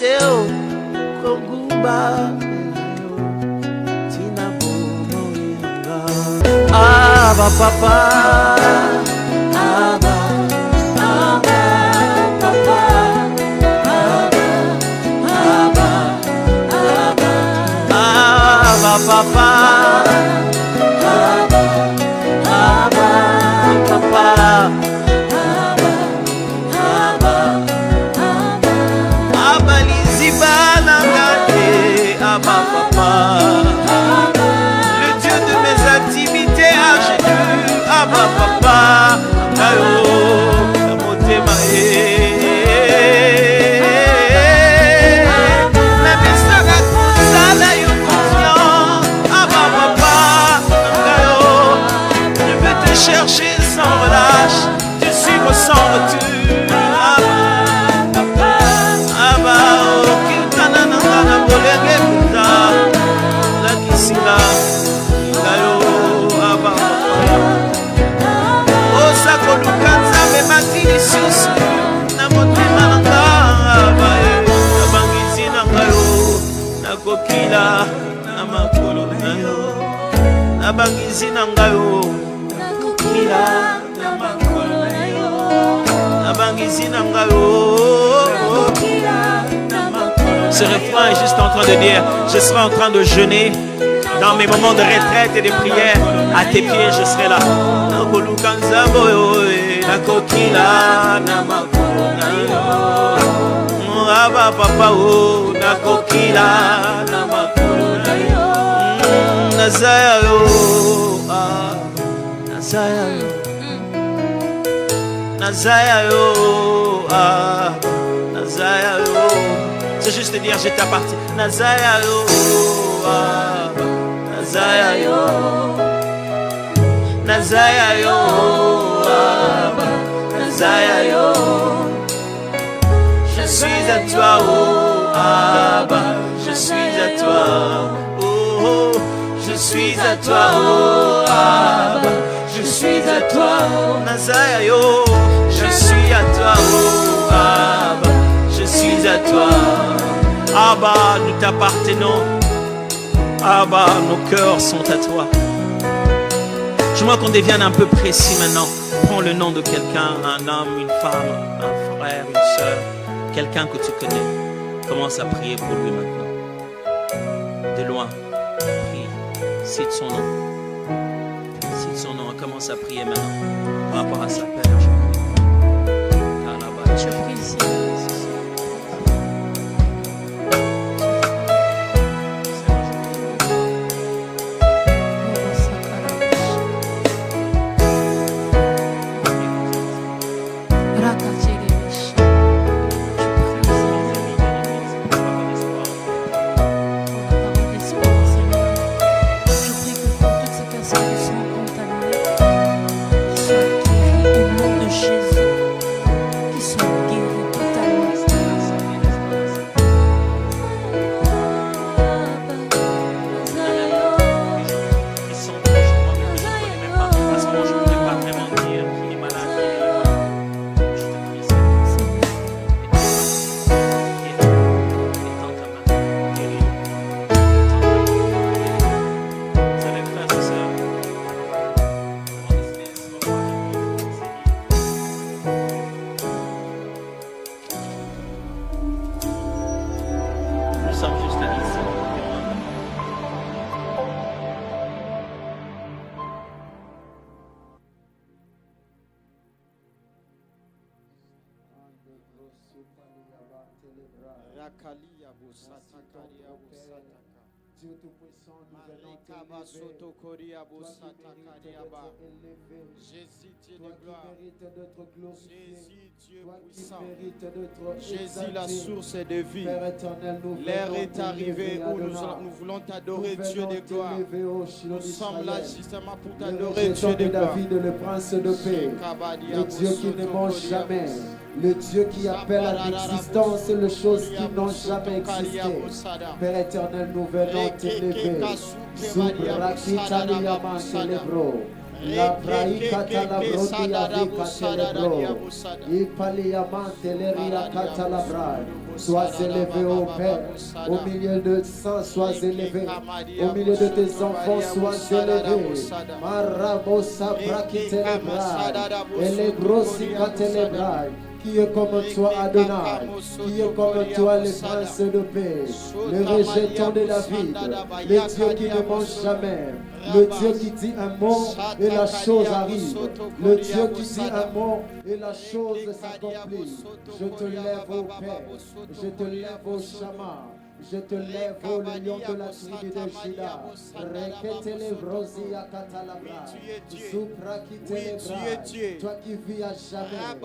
Teo Koguba Tina Bomoyanga Aba Papa Aba Aba Papa Aba Aba Aba Papa Aba Aba Papa le Dieu de mes activités à genoux, Abba Papa, Ayo, Motema, la Messara Kusala, yo confiant, Abba Papa, Ayo, je veux te chercher sans relâche, te suivre sans retour. Ce refrain est juste en train de dire, je serai en train de jeûner dans mes moments de retraite et de prière. À tes pieds, je serai là. C'est juste dire je t'appartiens. Nazaya yo, Nazaya yo, Nazaya yo, Nazaya yo. Je suis à toi, oh Abba, je suis à toi, oh, je suis à toi, oh Abba, je suis à toi, Nazaya yo, je suis à toi, oh Abba, je suis à toi. Abba, nous t'appartenons. Abba, nos cœurs sont à toi. Je vois qu'on devienne un peu précis maintenant. Prends le nom de quelqu'un, un homme, une femme, un frère, une soeur, quelqu'un que tu connais. Commence à prier pour lui maintenant. De loin, prie. Cite son nom. Cite son nom. Commence à prier maintenant. Par rapport à sa père, je prie. Je prie ici. Dieu Tout-Puissant, nous venons Jésus, Dieu de gloire. Jésus, Dieu puissant. Jésus, la source de vie. L'heure est arrivée où nous voulons t'adorer, Dieu de gloire. Nous sommes là justement pour t'adorer, Dieu de gloire. Le prince de paix, le Dieu qui ne mange jamais, le Dieu qui appelle à l'existence les choses qui n'ont jamais existé. Père éternel, nous venons t'élever. Subrakitaliyaman telebro. La praikata la brodia vika telebro. Ipaliyaman teleria kata la bra. Sois élevé, ô Père. Au milieu de ça, sois élevé. Au milieu de tes enfants, sois élevé. Marabosa brakitelebrai. Elebrosicatelebrai. Qui est comme toi, Adonai? Qui est comme toi, le prince de paix? Le rejeton de David, le Dieu qui ne mange jamais, le Dieu qui dit un mot et la chose arrive, le Dieu qui dit un mot et la chose s'accomplit. Je te lève au Père, je te lève au Shama. Je te lève, ô le lion de la tribu de Juda. Reketele brosia katalabra. Supra kitelebra. Toi qui vis à jamais.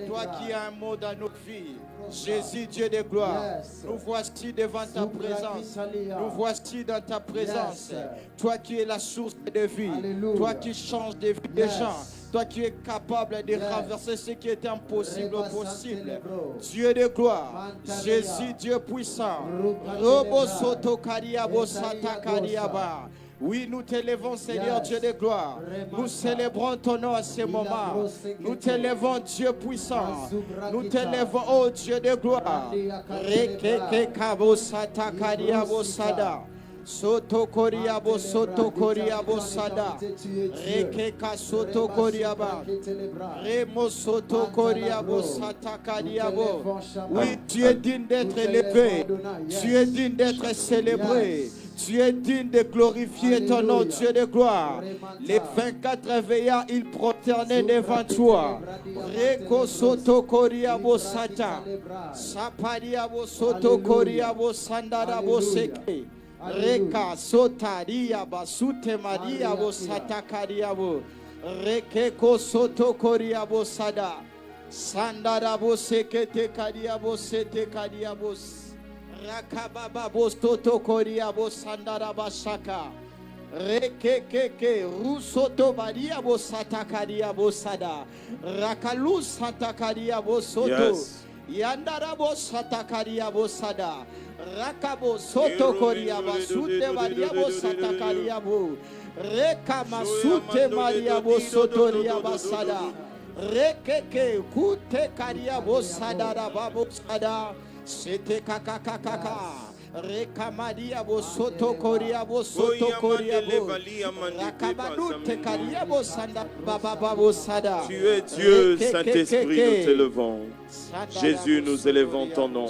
Toi qui as un mot dans notre vie. Jésus, Dieu de gloire. Nous voici devant ta présence. Nous voici dans ta présence. Toi qui es la source de vie. Toi qui changes des vies des gens. Toi qui es capable de renverser ce qui était impossible au possible. Dieu de gloire. Jésus, Dieu puissant. Robo soto kariabo sata kariaba. Oui, nous t'élèvons, Seigneur Dieu de gloire. Nous célébrons ton nom à ce moment. Nous t'élèvons, Dieu puissant. Nous t'élèvons, oh Dieu de gloire. Rekeke kabo sata kariabo sada. Soto koriabo sada. Rekeka soto koriaba. Remo soto koriabo sata kariabo. Oui, tu es digne d'être élevé. Tu es digne d'être célébré. Tu es digne de glorifier ton nom, Dieu de gloire. Les 24 veillants, ils prosternaient devant toi. Reko soto koriabo sata. Sapariabo soto koriabo sandarabo seke. Reka sotaria basute maria bo satakariabo. Rekeko soto koriabo sada. Sandarabo sekete kariabo sete kariabos. Rakababa bostoto koriabo sandarabashaka. Rekekeke rusoto bariabo satakariabo sada. Rakalu satakariabo soto. Yandarabo satakariabo sada. Rakabo soto koriaba sute mariabo satakariabo. Reka masute mariabo soto riaba sada. Rekeke kute kariabo sada rababo sada. Sete kakakakaka. Reka mariabo soto koriabo soto koriabo. Rakabanute kariabo sanda bababo sada. Tu es Dieu, Saint-Esprit, nous t'élevons. Jésus, nous élevons ton nom.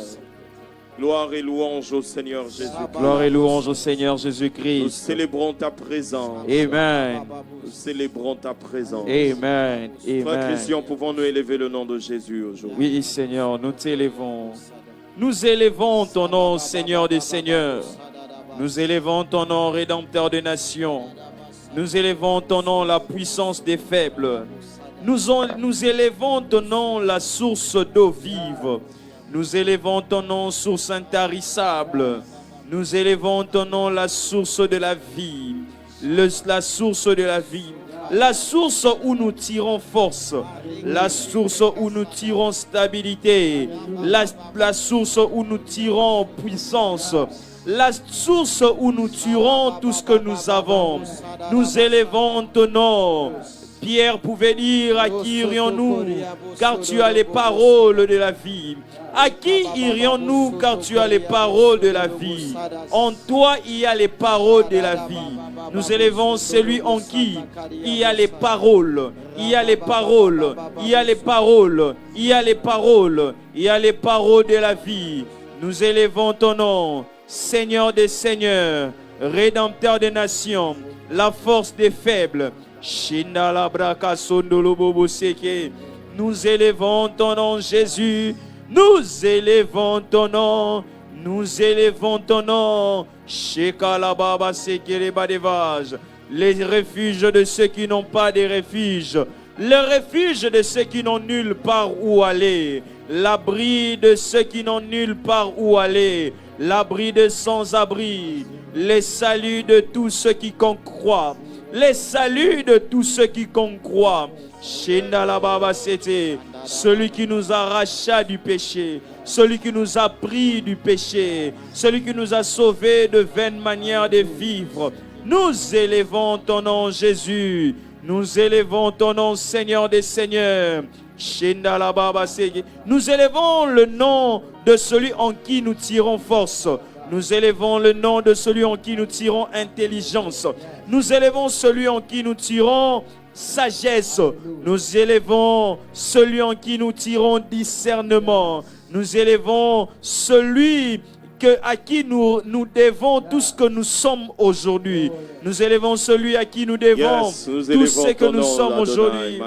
Gloire et louange au Seigneur Jésus-Christ. Gloire et louange au Seigneur Jésus-Christ. Nous célébrons ta présence. Amen. Nous célébrons ta présence. Amen. Frère Amen. Christian, pouvons-nous élever le nom de Jésus aujourd'hui? Oui, Seigneur, nous t'élevons. Nous élevons ton nom, Seigneur des Seigneurs. Nous élevons ton nom, Rédempteur des nations. Nous élevons ton nom, la puissance des faibles. Nous élevons ton nom, la source d'eau vive. Nous élevons ton nom, source intarissable. Nous élevons ton nom, la source de la vie. La source de la vie. La source où nous tirons force. La source où nous tirons stabilité. La source où nous tirons puissance. La source où nous tirons tout ce que nous avons. Nous élevons ton nom. Pierre pouvait dire: à qui irions-nous, car tu as les paroles de la vie. À qui irions-nous, car tu as les paroles de la vie. En toi, il y a les paroles de la vie. Nous élevons celui en qui il y a les paroles. Il y a les paroles. Il y a les paroles. Il y a les paroles. Il y a les paroles de la vie. Nous élevons ton nom, Seigneur des seigneurs, Rédempteur des nations, la force des faibles. Nous élevons ton nom, Jésus. Nous élevons ton nom. Nous élevons ton nom. Les refuges de ceux qui n'ont pas de refuge. Le refuge de ceux qui n'ont nulle part où aller. L'abri de ceux qui n'ont nulle part où aller. L'abri de sans-abri. Les saluts de tous ceux qui croient. Les saluts de tous ceux qui croient. Celui qui nous arracha du péché, celui qui nous a pris du péché, celui qui nous a sauvés de vaines manières de vivre. Nous élevons ton nom, Jésus. Nous élevons ton nom, Seigneur des Seigneurs. Nous élevons le nom de celui en qui nous tirons force. Nous élevons le nom de celui en qui nous tirons intelligence. Nous élevons celui en qui nous tirons sagesse. Nous élevons celui en qui nous tirons discernement. Nous élevons celui à qui nous devons tout ce que nous sommes aujourd'hui. Nous élevons celui à qui nous devons tout ce que nous sommes aujourd'hui.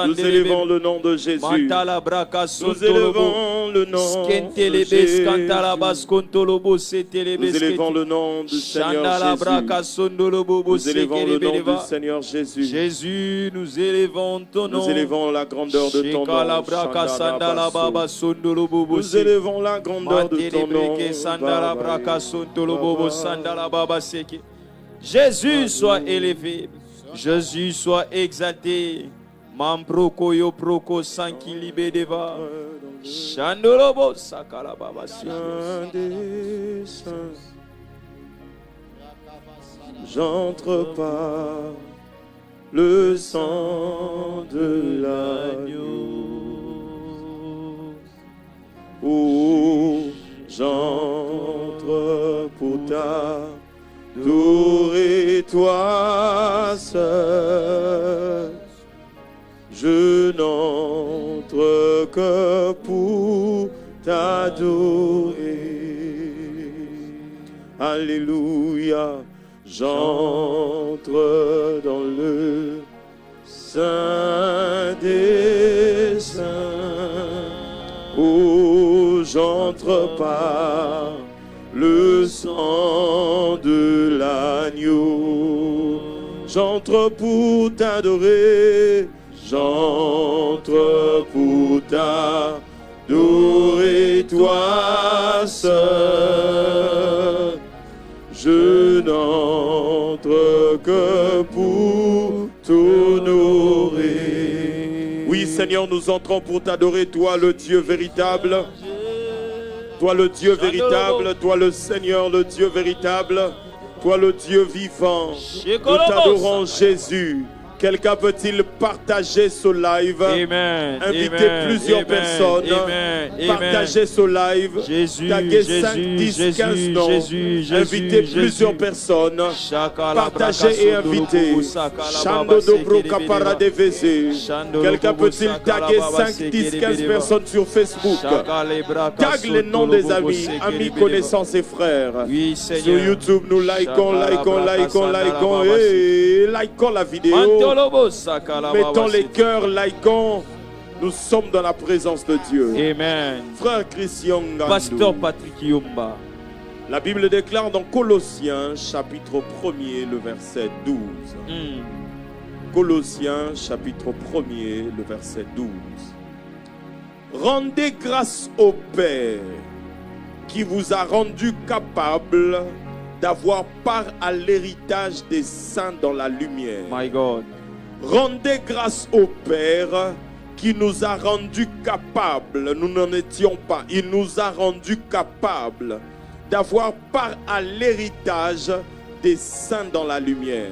Nous élevons le nom de Jésus. Nous élevons le nom de Jésus. Nous élevons le nom du Seigneur Jésus. Nous élevons le nom du Seigneur Jésus. Jésus, nous élevons ton nom. Nous élevons la grandeur de ton nom. Nous élevons la grandeur de ton nom. Jésus soit élevé. Jésus soit exalté. Mamproko yo proko sankilibe deva. Chandolobo sakala baba. J'entre par le sang de l'agneau. Où j'entre pour t'adorer toi seul. Je n'entre que pour t'adorer. Alléluia. J'entre dans le Saint des Saints. Où j'entre par le sang de l'agneau. J'entre pour t'adorer. J'entre pour t'adorer toi seul. Je n'entre que pour t'honorer. Oui, Seigneur, nous entrons pour t'adorer, toi le Dieu véritable. Toi le Dieu véritable, toi le Seigneur, le Dieu véritable. Toi le Dieu vivant. Nous t'adorons, Jésus. Quelqu'un peut-il partager ce live? Amen. Inviter plusieurs personnes. Partager ce live. Taguer 5, 10, 15 noms. Inviter plusieurs personnes. Partager et inviter. Chando dobro kapara devese. Quelqu'un peut-il taguer 5, 10, 15 personnes sur Facebook? Tag les noms des amis, amis, connaissances et frères. Sur YouTube, nous likons et likons la vidéo. Mettons les cœurs, likons. Nous sommes dans la présence de Dieu. Amen. Frère Christian Ngandou. Pasteur Patrick Yumba. La Bible déclare dans Colossiens chapitre 1er le verset 12. Colossiens chapitre 1er le verset 12. Rendez grâce au Père qui vous a rendu capable d'avoir part à l'héritage des saints dans la lumière. My God. Rendez grâce au Père qui nous a rendus capables, nous n'en étions pas, il nous a rendus capables d'avoir part à l'héritage des saints dans la lumière.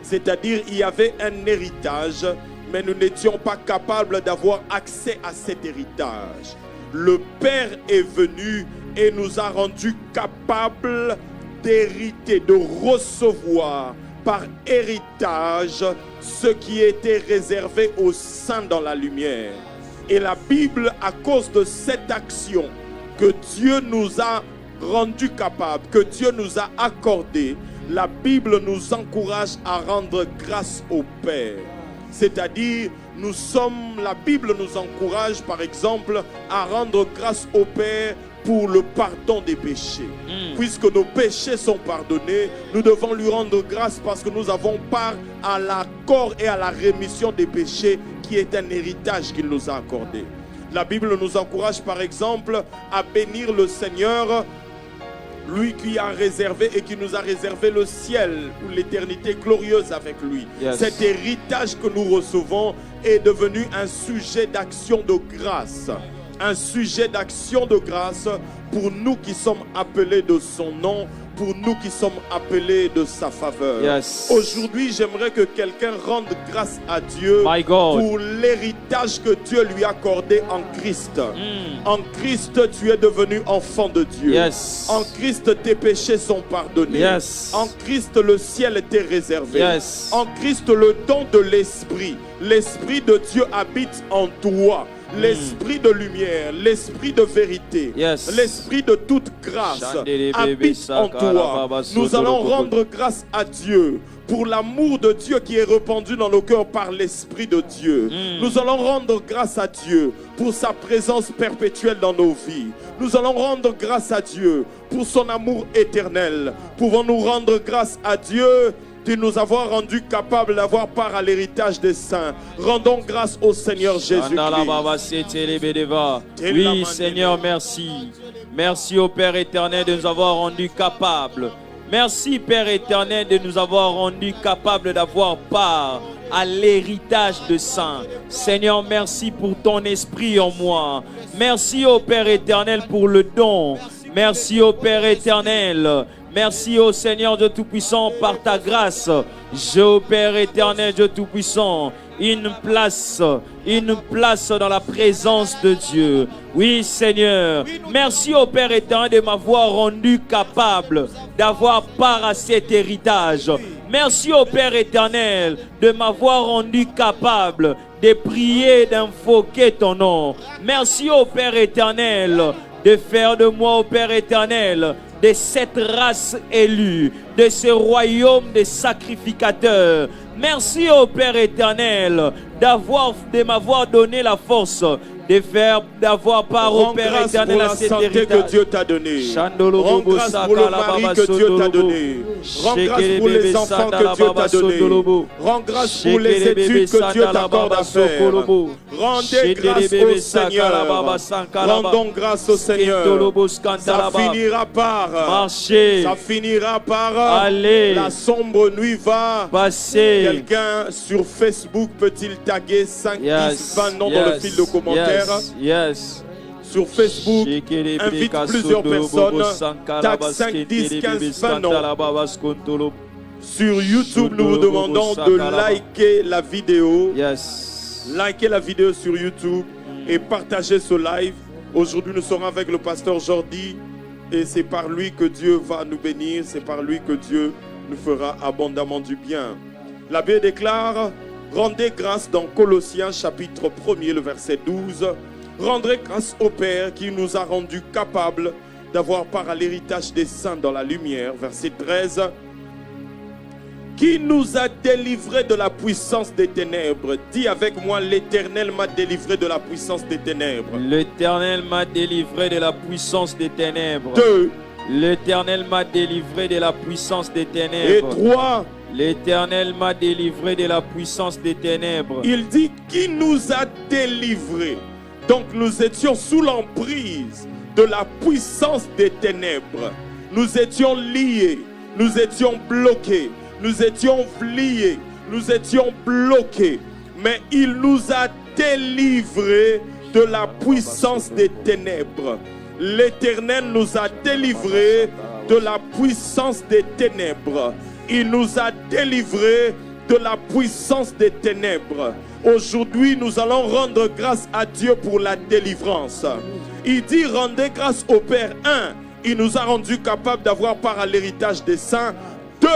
C'est-à-dire, il y avait un héritage, mais nous n'étions pas capables d'avoir accès à cet héritage. Le Père est venu et nous a rendus capables d'hériter, de recevoir par héritage ce qui était réservé aux saints dans la lumière. Et la Bible, à cause de cette action que Dieu nous a rendu capables, que Dieu nous a accordé, la Bible nous encourage à rendre grâce au Père. C'est-à-dire, la Bible nous encourage, par exemple, à rendre grâce au Père pour le pardon des péchés. Puisque nos péchés sont pardonnés, nous devons lui rendre grâce parce que nous avons part à l'accord et à la rémission des péchés qui est un héritage qu'il nous a accordé. La Bible nous encourage par exemple à bénir le Seigneur, lui qui a réservé et qui nous a réservé le ciel ou l'éternité glorieuse avec lui. Yes. Cet héritage que nous recevons est devenu un sujet d'action de grâce. Un sujet d'action de grâce pour nous qui sommes appelés de son nom, pour nous qui sommes appelés de sa faveur. Yes. Aujourd'hui, j'aimerais que quelqu'un rende grâce à Dieu My God. pour l'héritage que Dieu lui a accordé en Christ. En Christ, tu es devenu enfant de Dieu. Yes. En Christ, tes péchés sont pardonnés. Yes. En Christ, le ciel était réservé. Yes. En Christ, le don de l'Esprit. L'Esprit de Dieu habite en toi. L'esprit de lumière, l'esprit de vérité, Yes. l'esprit de toute grâce Chandele habite bébé en saka toi. la baba Nous soto allons lo rendre grâce à Dieu pour l'amour de Dieu qui est répandu dans nos cœurs par l'Esprit de Dieu. Nous allons rendre grâce à Dieu pour sa présence perpétuelle dans nos vies. Nous allons rendre grâce à Dieu pour son amour éternel. Pouvons-nous rendre grâce à Dieu de nous avoir rendus capables d'avoir part à l'héritage des saints. Rendons grâce au Seigneur Jésus-Christ. Oui, Seigneur, merci. Merci au Père éternel de nous avoir rendus capables. Merci, Père éternel, de nous avoir rendus capables d'avoir part à l'héritage de saints. Seigneur, merci pour ton esprit en moi. Merci au Père éternel pour le don. Merci au Père éternel. Merci au Seigneur Dieu Tout-Puissant par ta grâce. J'ai au Père éternel Dieu Tout-Puissant une place dans la présence de Dieu. Oui Seigneur, merci au Père éternel de m'avoir rendu capable d'avoir part à cet héritage. Merci au Père éternel de m'avoir rendu capable de prier, d'invoquer ton nom. Merci au Père éternel de faire de moi, au Père éternel, de cette race élue, de ce royaume de sacrificateurs. Merci au Père éternel de m'avoir donné la force d'avoir part au Père éternel à cet héritage. Que Dieu t'a donné. Rends grâce pour le mari que Dieu t'a donné. Rends grâce pour les enfants que Dieu t'a donné. Rends grâce pour les études que Dieu t'accorde à faire. Rendez grâce au Seigneur. Rendons grâce au Seigneur. Ça finira par marcher. Ça finira par aller. La sombre nuit va passer. Quelqu'un sur Facebook peut-il taguer 5, 10, 20 noms dans le fil de commentaires? Yes. Sur Facebook, invite plusieurs personnes, tag 5, 10, 15, 20 noms. Sur YouTube, nous vous demandons de liker la vidéo. Yes. Liker la vidéo sur YouTube et partager ce live. Aujourd'hui, nous serons avec le pasteur Jordi et c'est par lui que Dieu va nous bénir. C'est par lui que Dieu nous fera abondamment du bien. La Bible déclare: rendez grâce dans Colossiens chapitre 1er, le verset 12. Rendrez grâce au Père qui nous a rendus capables d'avoir part à l'héritage des saints dans la lumière. Verset 13. Qui nous a délivrés de la puissance des ténèbres. Dis avec moi: l'Éternel m'a délivré de la puissance des ténèbres. L'Éternel m'a délivré de la puissance des ténèbres. 2. L'Éternel m'a délivré de la puissance des ténèbres. Et 3. L'Éternel m'a délivré de la puissance des ténèbres. Il dit qui nous a délivrés. Donc nous étions sous l'emprise de la puissance des ténèbres. Nous étions liés, nous étions bloqués, nous étions liés, nous étions bloqués. Mais il nous a délivrés de la puissance des ténèbres. L'Éternel nous a délivrés de la puissance des ténèbres. Il nous a délivrés de la puissance des ténèbres. Aujourd'hui, nous allons rendre grâce à Dieu pour la délivrance. Il dit: rendez grâce au Père. 1. Il nous a rendus capables d'avoir part à l'héritage des saints. 2.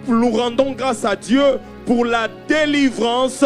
Nous rendons grâce à Dieu pour la délivrance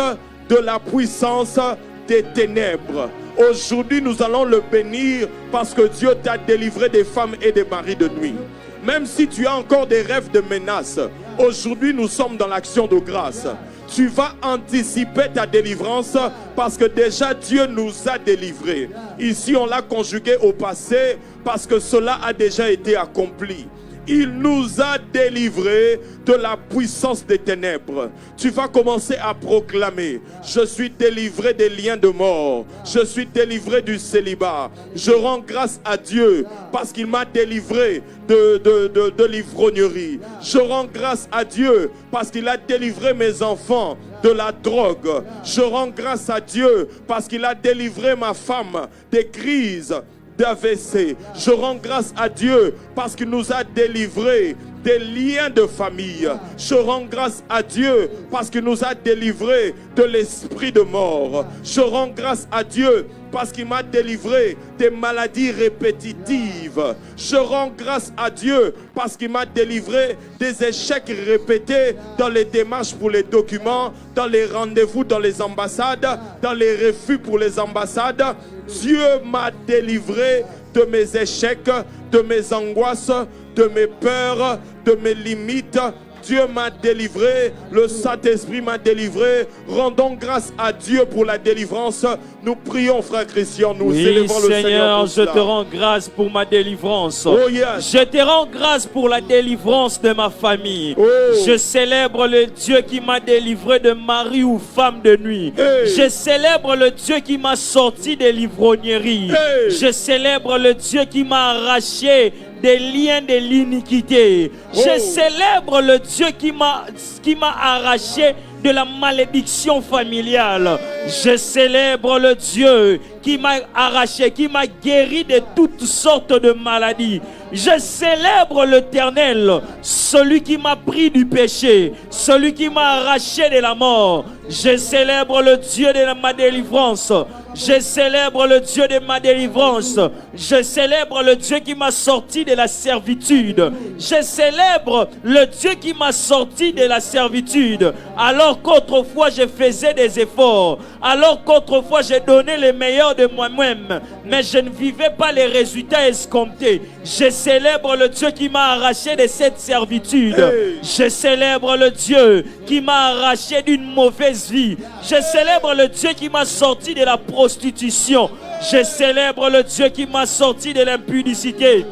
de la puissance des ténèbres. Aujourd'hui, nous allons le bénir parce que Dieu t'a délivré des femmes et des maris de nuit. Même si tu as encore des rêves de menaces, aujourd'hui nous sommes dans l'action de grâce. Tu vas anticiper ta délivrance parce que déjà Dieu nous a délivrés. Ici on l'a conjugué au passé parce que cela a déjà été accompli. Il nous a délivrés de la puissance des ténèbres. Tu vas commencer à proclamer: je suis délivré des liens de mort. Je suis délivré du célibat. Je rends grâce à Dieu parce qu'il m'a délivré de l'ivrognerie. Je rends grâce à Dieu parce qu'il a délivré mes enfants de la drogue. Je rends grâce à Dieu parce qu'il a délivré ma femme des crises d'AVC. Je rends grâce à Dieu parce qu'il nous a délivrés des liens de famille. Je rends grâce à Dieu parce qu'il nous a délivrés de l'esprit de mort. Je rends grâce à Dieu parce qu'il m'a délivré des maladies répétitives. Je rends grâce à Dieu parce qu'il m'a délivré des échecs répétés dans les démarches pour les documents, dans les rendez-vous dans les ambassades, dans les refus pour les ambassades. Dieu m'a délivré de mes échecs, de mes angoisses, de mes peurs, de mes limites. Dieu m'a délivré, le Saint-Esprit m'a délivré. Rendons grâce à Dieu pour la délivrance. Nous prions, frère Christian, nous élevons le Seigneur. Je te rends grâce pour ma délivrance. Oh yes. Je te rends grâce pour la délivrance de ma famille. Oh. Je célèbre le Dieu qui m'a délivré de mari ou femme de nuit. Hey. Je célèbre le Dieu qui m'a sorti de l'ivrognerie. Hey. Je célèbre le Dieu qui m'a arraché des liens de l'iniquité. Oh. Je célèbre le Dieu qui m'a arraché de la malédiction familiale. Je célèbre le Dieu qui m'a arraché, qui m'a guéri de toutes sortes de maladies. Je célèbre l'Éternel, celui qui m'a pris du péché, celui qui m'a arraché de la mort. Je célèbre le Dieu de ma délivrance. Je célèbre le Dieu de ma délivrance. Je célèbre le Dieu qui m'a sorti de la servitude. Je célèbre le Dieu qui m'a sorti de la servitude. Alors qu'autrefois je faisais des efforts. Alors qu'autrefois j'ai donné le meilleur de moi-même. Mais je ne vivais pas les résultats escomptés. Je célèbre le Dieu qui m'a arraché de cette servitude. Hey. Je célèbre le Dieu qui m'a arraché d'une mauvaise vie. Je célèbre le Dieu qui m'a sorti de la prostitution. Je célèbre le Dieu qui m'a sorti de l'impudicité.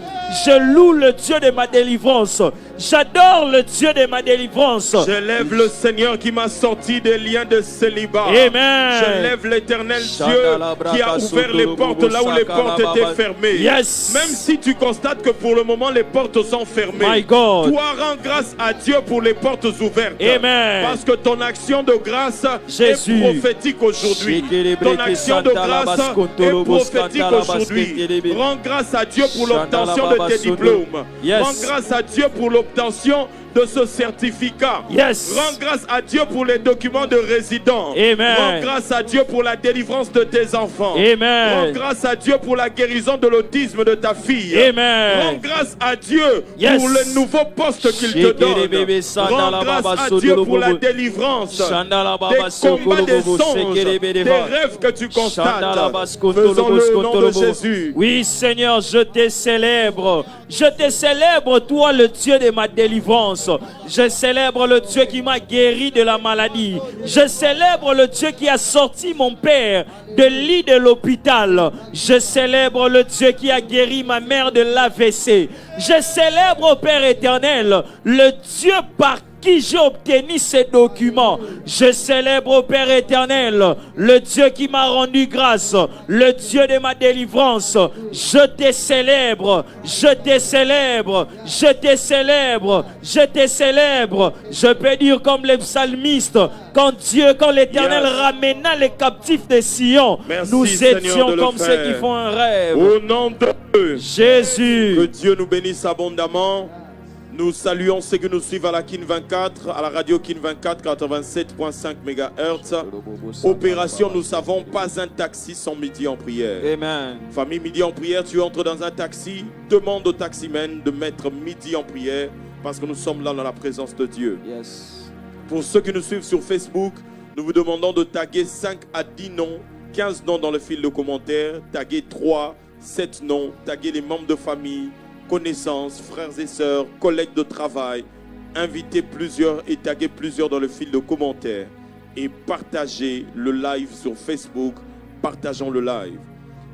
Je loue le Dieu de ma délivrance. J'adore le Dieu de ma délivrance. J'élève le Seigneur qui m'a sorti des liens de célibat. Amen. J'élève l'Éternel Dieu qui a ouvert les portes là où les portes étaient fermées. Yes. Même si tu constates que pour le moment les portes sont fermées, My God. toi rends grâce à Dieu pour les portes ouvertes. Amen. Parce que ton action de grâce Jésus. est prophétique aujourd'hui. Ton action de grâce est prophétique aujourd'hui. Rends grâce à Dieu pour l'obtention de tes diplômes. Yes. Rends grâce à Dieu pour l'obtention de ce certificat. Yes. Rends grâce à Dieu pour les documents de résidence. Amen. Rends grâce à Dieu pour la délivrance de tes enfants. Amen. Rends grâce à Dieu pour la guérison de l'autisme de ta fille. Amen. Rends grâce à Dieu Yes. pour le nouveau poste qu'il te donne. Rends grâce à Dieu pour la délivrance des combats des songes, des rêves que tu constates. Faisons-le au nom de Jésus. Oui, Seigneur, je te célèbre. Je te célèbre, toi, le Dieu de ma délivrance. Je célèbre le Dieu qui m'a guéri de la maladie. Je célèbre le Dieu qui a sorti mon père de lit de l'hôpital. Je célèbre le Dieu qui a guéri ma mère de l'AVC. Je célèbre, au Père éternel, le Dieu par qui j'ai obtenu ces documents. Je célèbre, au Père éternel, le Dieu qui m'a rendu grâce, le Dieu de ma délivrance. Je te célèbre, je te célèbre, je te célèbre, je te célèbre. Je peux dire comme les psalmistes, quand l'Éternel Yes. ramena les captifs de Sion, Merci, nous Seigneur, étions de le comme ceux faire. qui font un rêve. Au nom de Dieu. Que Jésus. Dieu nous bénisse abondamment. Nous saluons ceux qui nous suivent à la KIN 24, à la radio KIN 24, 87.5 MHz. Opération, nous savons, pas un taxi sans midi en prière. Amen. Famille, midi en prière, tu entres dans un taxi, demande au taximan de mettre midi en prière parce que nous sommes là dans la présence de Dieu. Yes. Pour ceux qui nous suivent sur Facebook, nous vous demandons de taguer 5 à 10 noms, 15 noms dans le fil de commentaires, taguer 3, 7 noms, taguer les membres de famille, connaissances, frères et sœurs, collègues de travail, inviter plusieurs et taguer plusieurs dans le fil de commentaires et partagez le live sur Facebook, partageons le live.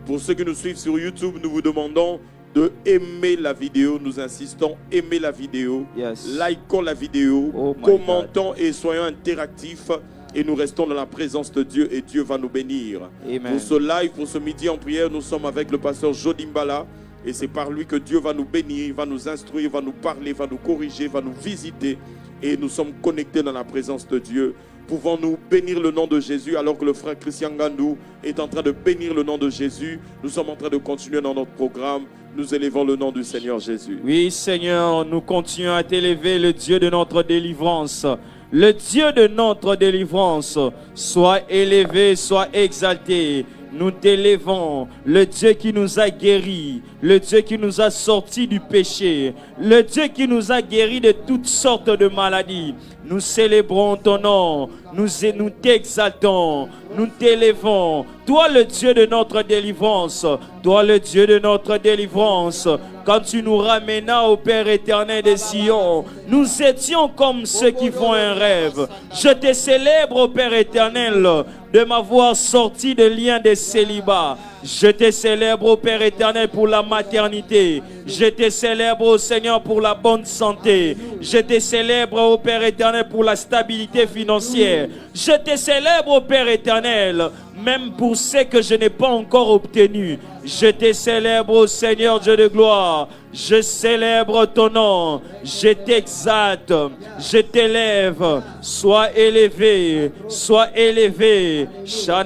Pour ceux qui nous suivent sur YouTube, nous vous demandons de aimer la vidéo, nous insistons, aimer la vidéo, Yes. likons la vidéo, Oh my commentons et soyons interactifs et nous restons dans la présence de Dieu et Dieu va nous bénir. Amen. Pour ce live, pour ce midi en prière, nous sommes avec le pasteur Jodimbala et c'est par lui que Dieu va nous bénir, va nous instruire, va nous parler, va nous corriger, va nous visiter et nous sommes connectés dans la présence de Dieu. Pouvons-nous bénir le nom de Jésus alors que le frère Christian Gandou est en train de bénir le nom de Jésus? Nous sommes en train de continuer dans notre programme. Nous élevons le nom du Seigneur Jésus. Oui, Seigneur, nous continuons à t'élever, le Dieu de notre délivrance. Le Dieu de notre délivrance, soit élevé, soit exalté. Nous t'élevons, le Dieu qui nous a guéris, le Dieu qui nous a sortis du péché, le Dieu qui nous a guéris de toutes sortes de maladies. Nous célébrons ton nom, nous t'exaltons, nous t'élevons. Toi le Dieu de notre délivrance, toi le Dieu de notre délivrance. Quand tu nous ramenas au Père éternel des Sion, nous étions comme ceux qui font un rêve. Je te célèbre au Père éternel de m'avoir sorti de liens de célibat. Je te célèbre au Père éternel pour la maternité. Je te célèbre au Seigneur pour la bonne santé. Je te célèbre au Père éternel pour la stabilité financière. Je te célèbre au Père éternel même pour ce que je n'ai pas encore obtenu. Je te célèbre au Seigneur Dieu de gloire. Je célèbre ton nom. Je t'exalte. Je t'élève. Sois élevé. Sois élevé. Sois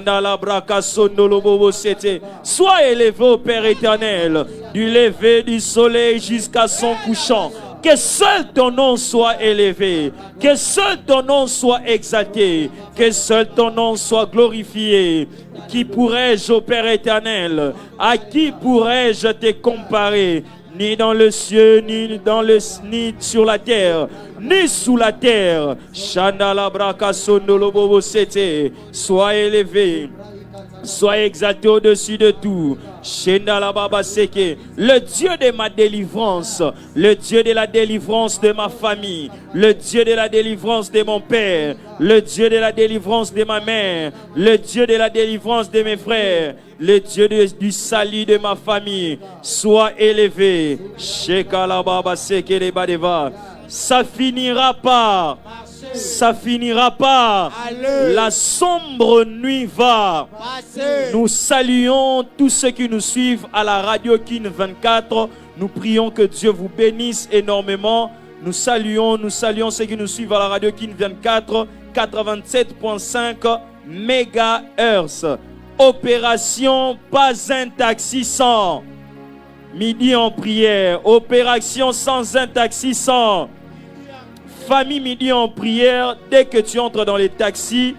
élevé au Père éternel. Du lever du soleil jusqu'à son couchant. Que seul ton nom soit élevé. Que seul ton nom soit exalté. Que seul ton nom soit glorifié. Qui pourrais-je, ô Père éternel? À qui pourrais-je te comparer? Ni dans le ciel, ni sur la terre, ni sous la terre. Sois élevé. Sois exalté au-dessus de tout. Le Dieu de ma délivrance, le Dieu de la délivrance de ma famille, le Dieu de la délivrance de mon père, le Dieu de la délivrance de ma mère, le Dieu de la délivrance de mes frères, le Dieu du salut de ma famille, soit élevé. Ça finira pas. Ça finira pas. La sombre nuit va. Nous saluons tous ceux qui nous suivent à la radio Kin 24. Nous prions que Dieu vous bénisse énormément. Nous saluons ceux qui nous suivent à la radio Kin 24, 87.5 MHz. Opération Pas un taxi sans. Midi en prière. Opération Sans un taxi sans. Famille midi en prière. Dès que tu entres dans les taxis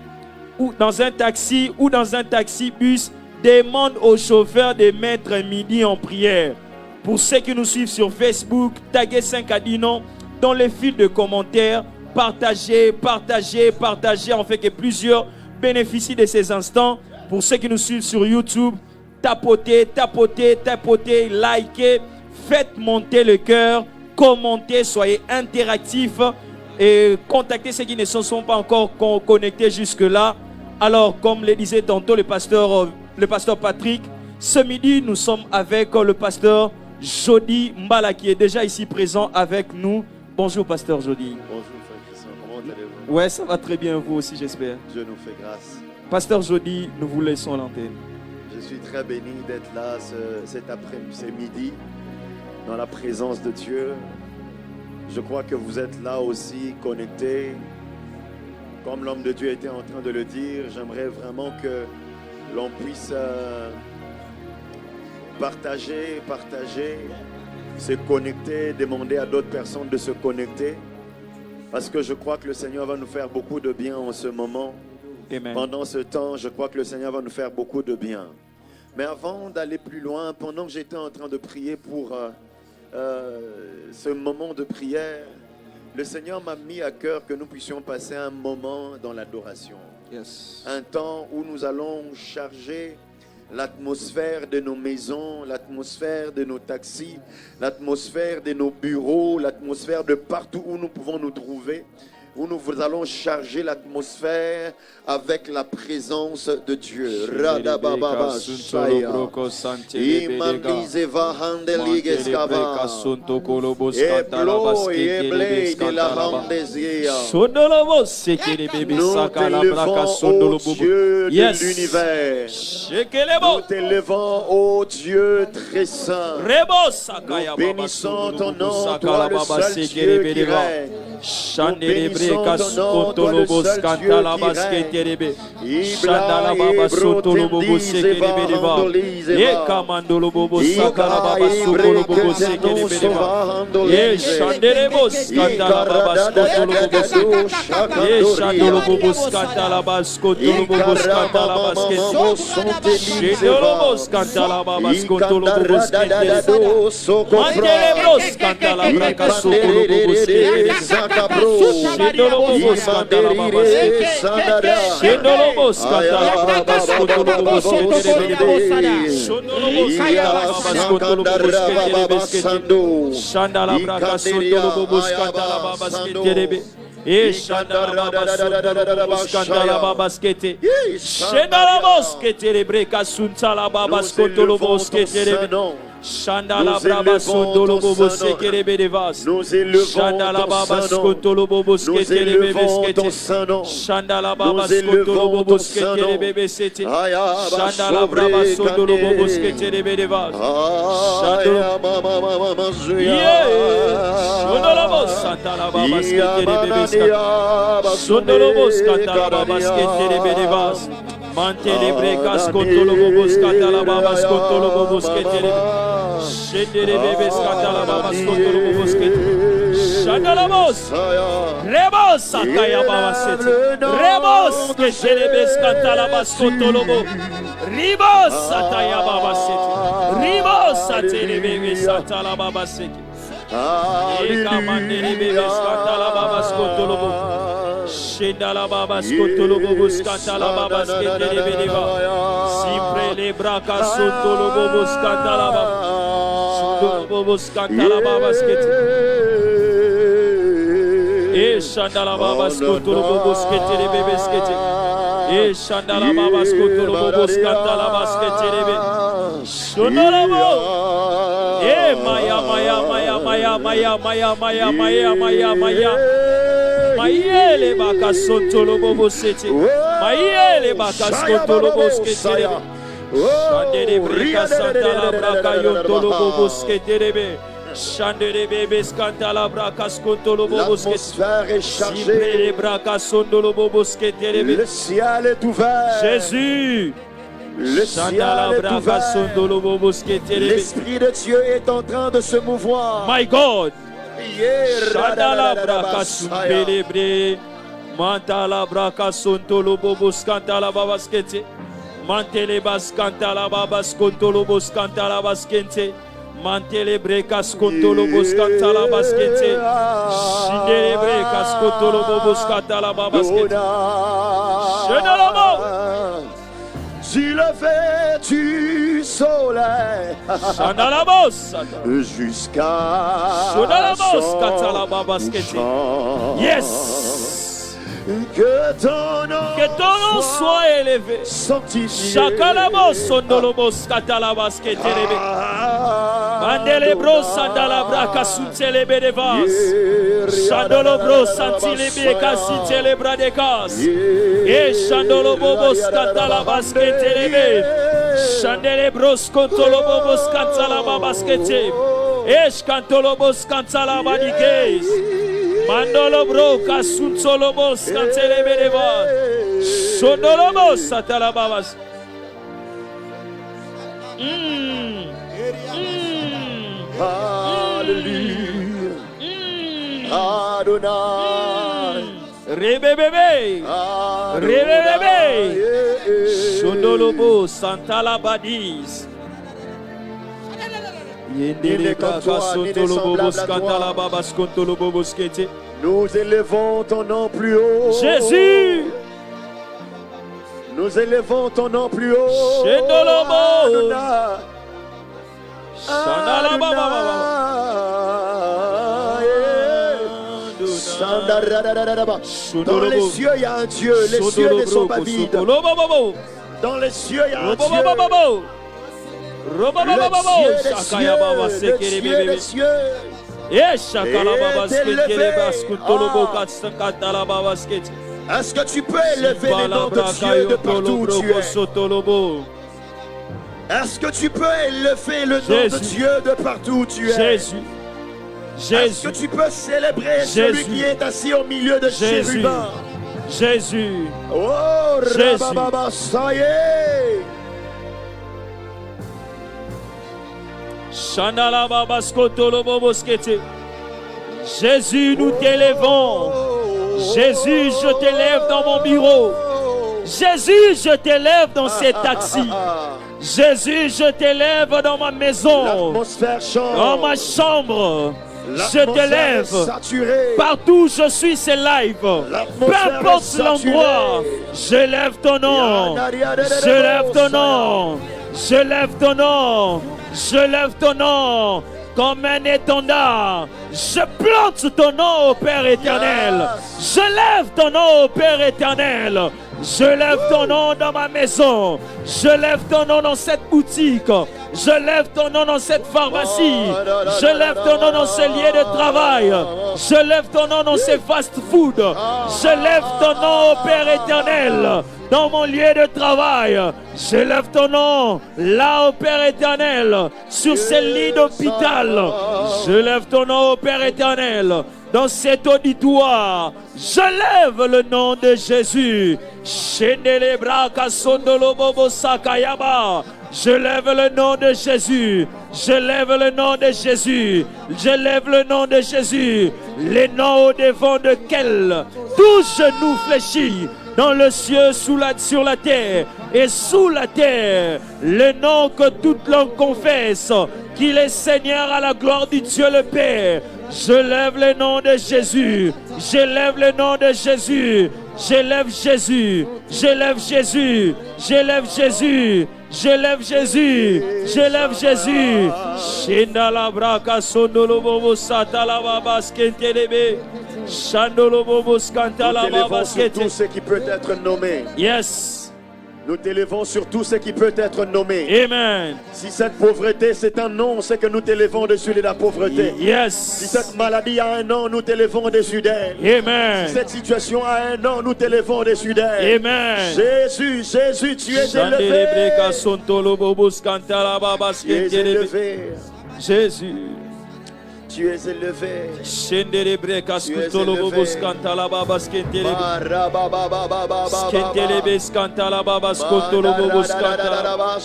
ou dans un taxi ou dans un taxi-bus, demande au chauffeur de mettre midi en prière. Pour ceux qui nous suivent sur Facebook, taguez 5 à 10 noms dans le fil de commentaires. Partagez, en fait que plusieurs bénéficient de ces instants. Pour ceux qui nous suivent sur YouTube, tapotez, likez, faites monter le cœur, commentez, soyez interactifs. Et contactez ceux qui ne se sont pas encore connectés jusque-là. Alors, comme le disait tantôt le pasteur Patrick, ce midi, nous sommes avec le pasteur Jody Mbala qui est déjà ici présent avec nous. Bonjour, pasteur Jody. Bonjour, frère Christian. Comment allez-vous? Ouais, ça va très bien, vous aussi, j'espère. Dieu nous fait grâce. Pasteur Jody, nous vous laissons l'antenne. Je suis très béni d'être là cet après-midi, ce midi, dans la présence de Dieu. Je crois que vous êtes là aussi connectés. Comme l'homme de Dieu était en train de le dire, j'aimerais vraiment que l'on puisse partager, se connecter, demander à d'autres personnes de se connecter. Parce que je crois que le Seigneur va nous faire beaucoup de bien en ce moment. Amen. Pendant ce temps, je crois que le Seigneur va nous faire beaucoup de bien. Mais avant d'aller plus loin, pendant que j'étais en train de prier pour ce moment de prière, le Seigneur m'a mis à cœur que nous puissions passer un moment dans l'adoration. Yes. Un temps où nous allons charger l'atmosphère de nos maisons, l'atmosphère de nos taxis, l'atmosphère de nos bureaux, l'atmosphère de partout où nous pouvons nous trouver, où nous allons charger l'atmosphère avec la présence de Dieu. Radababa Shaya. Imandizeva Handeligeskava. Ebloi de la Handezia. Nous t'élevons au Dieu de l'univers. Nous t'élevons au Dieu très saint. Nous bénissons ton nom, toi le seul Dieu qui règne. Nous bénissons exaltons ton nom, toi le seul Dieu qui règne. Ibla ebrotendize vahandolize va. Ika ebreketenon sovahandolize. Ikaradagadagado shakandoriya. Ikarabamamamo sontelize va. Ikandaradadado sokopra. Ikanderere zakabro. Imanderire sandara. Chandala braba sondolo bobo sekere bedevas. Nous élevons ton Saint-Nom. Chandala baba skotolo bobo sekere bebe sete. Chandala braba sondolo bobo sekere bedevas. Chandala mama zuya. Sondolo bobo santala baba sekere bebe sete. Sondolo bobo santala baba sekere bedevas. Mantele brekas kotolo bobo skatala baba skotolo bobo sketele. Shendere bebe skatala baba skotolo bobo sketele. Shandala bos. Rebos sakaya baba sete. Rebos ketele bebe skatala baba skotolo bobo. Ribos sataya baba sete. Ribos satele bebe satala baba sete. Eka mandele bebe skatala baba skotolo bobo. Shendala baba skotolo bobo skatala baba sketele bedeva. Simpre le braka sotolo bobo skatala baba. Sotolo bobo skatala baba sketele. E shandala baba skotolo bobo sketele bebe sketele. E shandala baba skotolo bobo skatala baba sketele be. Shandala bobo. E maya maya maya maya maya maya maya maya maya maya. Mayele baka sontolo bobo sete. Mayele baka sontolo bobo skete. Shandere breka santala braka yontolo bobo skete. Shandere bebe skantala braka skontolo bobo skete. L'atmosphère est chargée. Braka sondolo bobo skete. Le ciel est ouvert. Jésus. Le ciel est ouvert. L'Esprit de Dieu est en train de se mouvoir. My God. Shadala braka sumbelebre mantala braka sontolo bobos kantala babaskete mantele baskantala babaskontolo boskantala baskente mantele breka skontolo boskantala baskete shindele breka skontolo boskantala babaskete Shadala du lever du soleil jusqu'à son yes. Que ton nom soit élevé. Sanctifié. Chakalabo sondolobos katalabas keterebe. Mandele bros sandala braka suntelebe devas. Chandolo bros santilebe kasitele bradekas. E chandolo bobos katalabas keterebe. Chandele bros kontolo bobos katalabas kete. E shkantolo bos katalabadikes. Mandolo bro kasunsolo bos kantelebe deva. Sondolo bos satalababas. Hallelujah. Adonai. Rebebebe. Rebebebe. Sondolo bos santalabadis. Nous élevons ton nom plus haut. Jésus. Nous élevons ton nom plus haut. Dans les cieux, il y a un Dieu. Les cieux ne sont pas vides. Dans les cieux, il y a un Dieu. Le cieux est élevé. Est-ce que tu peux élever les noms de Dieu de partout où tu es? Est-ce que tu peux élever le nom de Dieu de partout où tu es? Jésus. Est-ce Jésus, que tu peux célébrer celui qui est assis au milieu de Jésus, chérubins? Jésus, Oh, Jésus. Rabababa, ça y est. Shandala Baba Skotolo Bobo Skete. Jésus, nous t'élèvons. Jésus, je t'élève dans mon bureau. Jésus, je t'élève dans ces taxis. Jésus, je t'élève dans ma maison, L'atmosphère change. dans ma chambre. Je L'atmosphère t'élève. est saturée. Partout où je suis, c'est live. Peu L'atmosphère importe est saturée. l'endroit, j'élève ton nom. J'élève ton nom. J'élève ton nom. J'élève ton nom. Comme un étendard, je plante ton nom au Père éternel. Je lève ton nom au Père éternel. Je lève ton nom dans ma maison. Je lève ton nom dans cette boutique. Je lève ton nom dans cette pharmacie. Je lève ton nom dans ce lieu de travail. Je lève ton nom dans ces fast-food. Je lève ton nom au Père éternel dans mon lieu de travail. Je lève ton nom là au Père éternel sur ces lits d'hôpital. Je lève ton nom au Père éternel dans cet auditoire. Je lève le nom de Jésus. Je lève le nom de Jésus. Je lève le nom de Jésus. Je lève le nom de Jésus. Les noms au devant de quel tout genou fléchit dans le ciel, sur la terre et sous la terre. Le nom que toute langue confesse qu'il est Seigneur à la gloire du Dieu le Père. Je lève le nom de Jésus. Je lève le nom de Jésus. Je lève Jésus. Je lève Jésus. Je lève Jésus. Je lève Jésus. Je lève Jésus. Shendala braka sondolo bobo satala baba skentelebe. Chandolo bobo skantala Nous baba t'élèvons sur tout skete. ce qui peut être nommé. Yes. Nous t'élèvons sur tout ce qui peut être nommé. Amen. Si cette pauvreté c'est un nom, c'est que nous t'élèvons au-dessus de la pauvreté. Si Yes. cette maladie a un nom, nous t'élèvons au-dessus d'elle. Amen. Si cette situation a un nom, nous t'élèvons au-dessus d'elle. Amen. Jésus, Jésus, tu es Chandele élevé. breka sontolo bobo skantala baba Tu es skentelebe. élevé. Jésus. Tu es élevé. Shendele breka Tu es sontolo bobo élevé. skantala baba skentelebe. Marababababababa. Skentelebe skantala baba skontolo bobo skantala.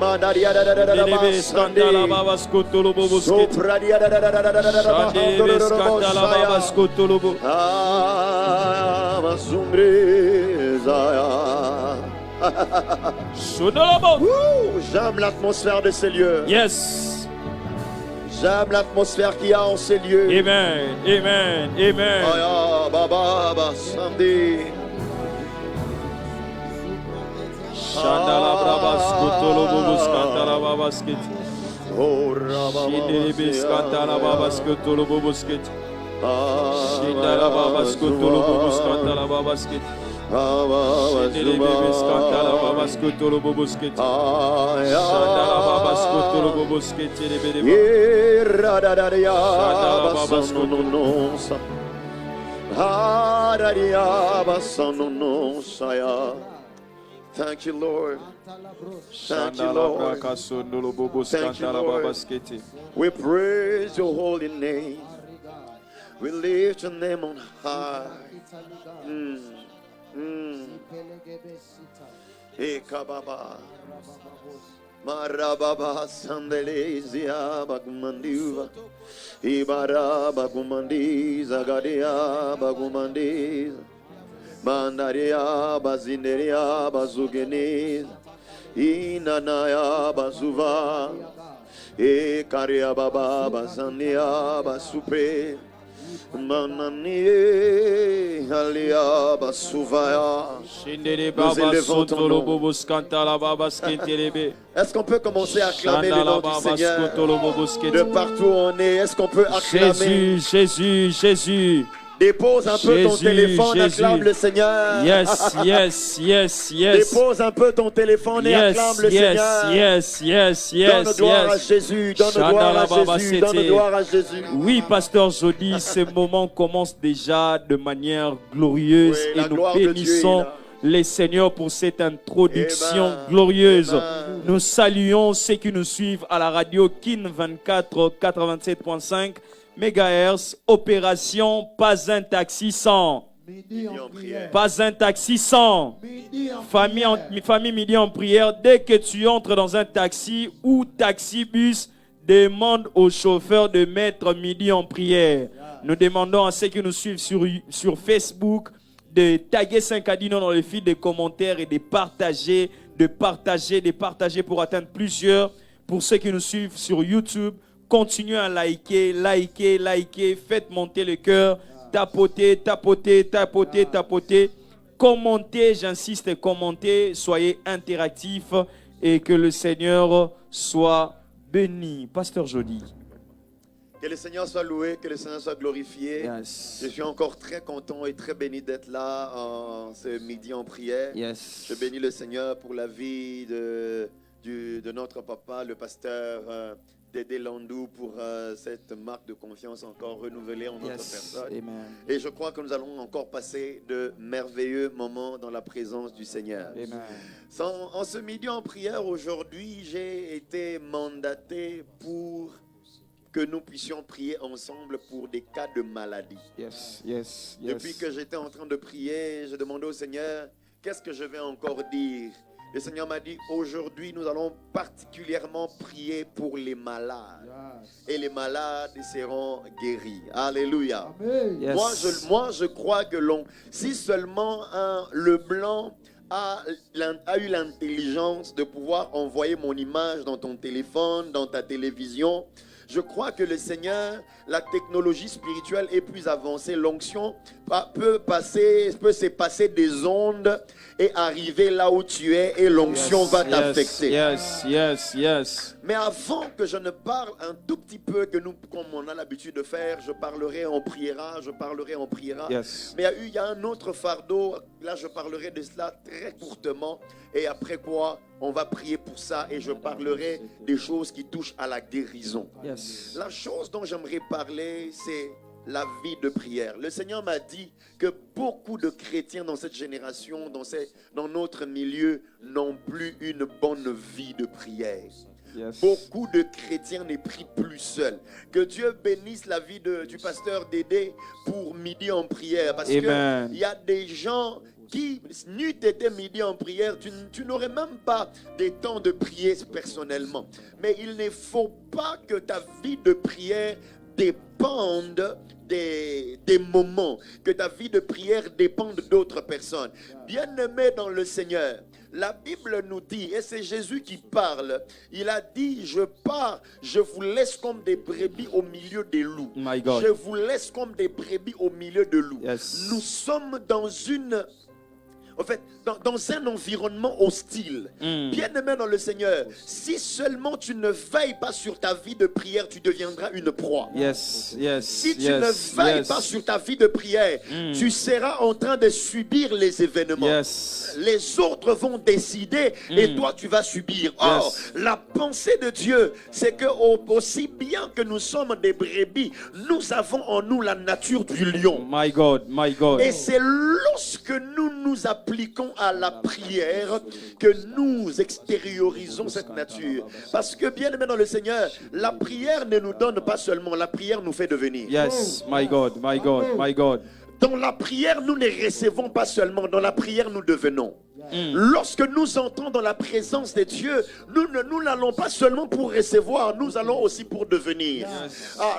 Skentelebe skantala baba skontolo bobo skete. Shandelebe skantala baba skontolo bobo. Shondolo bobo. J'aime l'atmosphère de ces lieux. Yes. J'aime l'atmosphère qu'il y a en ces lieux. Amen. Amen. Amen. Aya, baba, ba, samedi. Shandala braba skotolo bobo skantala baba skete. Oh, rababa, Shindelebe skantala baba skotolo bobo skete. Ah, Shindala baba skotolo bobo skantala baba skete. Shindelebe skantala baba skotolo bobo skete. Shandala baba skotolo bobo skete lebedeba. Shandala baba skotolo. Thank you, Lord. Thank you, Shandala Lord. braka sondolo bobo Thank you, skantala Lord. baba skete. We praise your holy name. We lift your name on high. Ekababa. Marababa sandelezia bagumandiva. Ibara bagumandiza gadia bagumandiza. Mandaria bazineria bazugeniza. Inanaya bazuva. Ekaria baba bazania basupe. Manani alia basuvaya. Shindele Nous baba élevons ton sontolo nom. bobo skantala baba skentelebe. Est-ce qu'on peut commencer à acclamer le Shandala nom du baba Seigneur skotolo bobo skete. de partout où on est? Est-ce qu'on peut acclamer? Jésus, Jésus, Jésus. Dépose un peu ton Jésus, téléphone, Jésus. acclame le Seigneur. Yes, yes, yes, yes. Dépose un peu ton téléphone et Yes, acclame le yes, Seigneur. yes, yes, Donne yes, gloire à yes. Jésus, donne gloire Shandala à Baba Jésus, donne Sete. gloire à Jésus. Oui, pasteur Jody, ce moment commence déjà de manière glorieuse Oui, la et nous gloire de Dieu est bénissons là. les seigneurs pour cette introduction Amen. glorieuse. Amen. Nous saluons ceux qui nous suivent à la radio KIN 24 87.5 MHz. Opération Pas un taxi sans. Midi en prière. Pas un taxi sans. Midi en Famille, prière. famille midi en prière. Dès que tu entres dans un taxi ou taxi-bus, demande au chauffeur de mettre midi en prière. Nous demandons à ceux qui nous suivent sur Facebook de taguer 5 Adino dans le fil des commentaires et de partager pour atteindre plusieurs. Pour ceux qui nous suivent sur YouTube, continuez à liker. Faites monter le cœur. Tapotez. Commentez, j'insiste, commentez. Soyez interactifs et que le Seigneur soit béni. Pasteur Jody. Que le Seigneur soit loué, que le Seigneur soit glorifié. Yes. Je suis encore très content et très béni d'être là ce midi en prière. Yes. Je bénis le Seigneur pour la vie de notre papa, le pasteur Dédé Landou, pour cette marque de confiance encore renouvelée en notre personne. Amen. Et je crois que nous allons encore passer de merveilleux moments dans la présence du Seigneur. Amen. En ce midi en prière aujourd'hui, j'ai été mandaté pour que nous puissions prier ensemble pour des cas de maladie. Yes. Depuis que j'étais en train de prier, je demandais au Seigneur, qu'est-ce que je vais encore dire? Le Seigneur m'a dit, aujourd'hui, nous allons particulièrement prier pour les malades. Et les malades seront guéris. Alléluia. Amen. Yes. Moi, je crois que si seulement le blanc a eu l'intelligence de pouvoir envoyer mon image dans ton téléphone, dans ta télévision, je crois que le Seigneur, la technologie spirituelle est plus avancée. L'onction peut se passer des ondes et arriver là où tu es et l'onction va t'affecter. Yes. Mais avant que je ne parle un tout petit peu, comme on a l'habitude de faire, je parlerai en priera. Yes. Mais il y a un autre fardeau, là je parlerai de cela très courtement. Et après quoi, on va prier pour ça et je parlerai des choses qui touchent à la guérison. Yes. La chose dont j'aimerais parler, c'est la vie de prière. Le Seigneur m'a dit que beaucoup de chrétiens dans cette génération, dans notre milieu, n'ont plus une bonne vie de prière. Yes. Beaucoup de chrétiens ne prient plus seuls. Que Dieu bénisse la vie du pasteur Dédé pour midi en prière. Parce qu'il y a des gens qui, n'eût été midi en prière, tu n'aurais même pas des temps de prier personnellement. Mais il ne faut pas que ta vie de prière dépende des moments, que ta vie de prière dépende d'autres personnes. Bien-aimés dans le Seigneur, la Bible nous dit, et c'est Jésus qui parle, il a dit, je pars, je vous laisse comme des brebis au milieu des loups. My God. Je vous laisse comme des brebis au milieu de loups. Yes. Nous sommes dans dans un environnement hostile. Bien-aimé dans le Seigneur, si seulement tu ne veilles pas sur ta vie de prière, tu deviendras une proie. Yes. Si tu ne veilles pas sur ta vie de prière, tu seras en train de subir les événements. Yes. Les autres vont décider et toi tu vas subir. Or, la pensée de Dieu, c'est que aussi bien que nous sommes des brebis, nous avons en nous la nature du lion. My God. Et c'est lorsque nous nous appliquons à la prière que nous extériorisons cette nature. Parce que bien aimé dans le Seigneur, la prière ne nous donne pas seulement, la prière nous fait devenir. Yes. My God. Dans la prière, nous ne recevons pas seulement, dans la prière, nous devenons. Lorsque nous entrons dans la présence de Dieu, nous n'allons pas seulement pour recevoir, nous allons aussi pour devenir.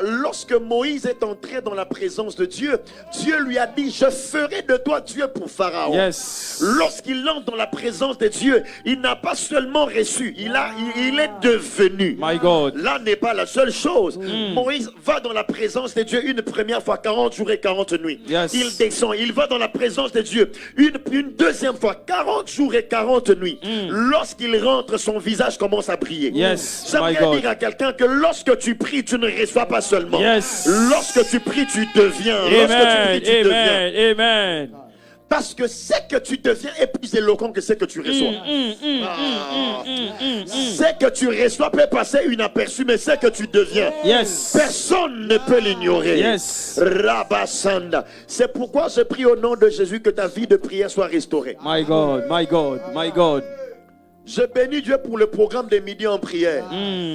Lorsque Moïse est entré dans la présence de Dieu, Dieu lui a dit, je ferai de toi Dieu pour Pharaon. Yes. Lorsqu'il entre dans la présence de Dieu, il n'a pas seulement reçu, il est devenu. My God. Là n'est pas la seule chose. Moïse va dans la présence de Dieu une première fois, 40 jours et 40 nuits. Yes. Il descend, il va dans la présence de Dieu une deuxième fois, 40 jours et 40 nuits. Lorsqu'il rentre, son visage commence à briller. Yes. J'aimerais dire à quelqu'un que lorsque tu pries, tu ne reçois pas seulement. Yes. Lorsque tu pries, tu deviens. Lorsque tu pries, tu deviens. Amen. Parce que ce que tu deviens est plus éloquent que ce que tu reçois. Ce que tu reçois peut passer inaperçu, mais ce que tu deviens, personne ne peut l'ignorer. Rabasanda. C'est pourquoi je prie au nom de Jésus que ta vie de prière soit restaurée. My God, my God, my God. Je bénis Dieu pour le programme de midi en prière.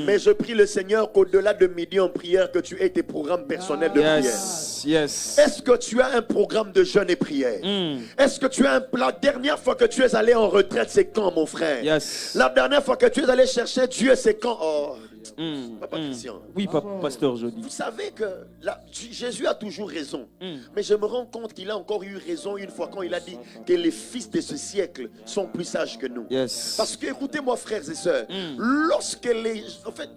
Mais je prie le Seigneur qu'au-delà de midi en prière, que tu aies tes programmes personnels de prière. Est-ce que tu as un programme de jeûne et prière? Est-ce que tu as la dernière fois que tu es allé en retraite, c'est quand, mon frère? La dernière fois que tu es allé chercher Dieu, c'est quand? Papa Christian. Oui, pasteur Jody. Vous savez que Jésus a toujours raison. Mais je me rends compte qu'il a encore eu raison une fois quand il a dit que les fils de ce siècle sont plus sages que nous. Parce que, écoutez-moi, frères et sœurs, lorsque en fait,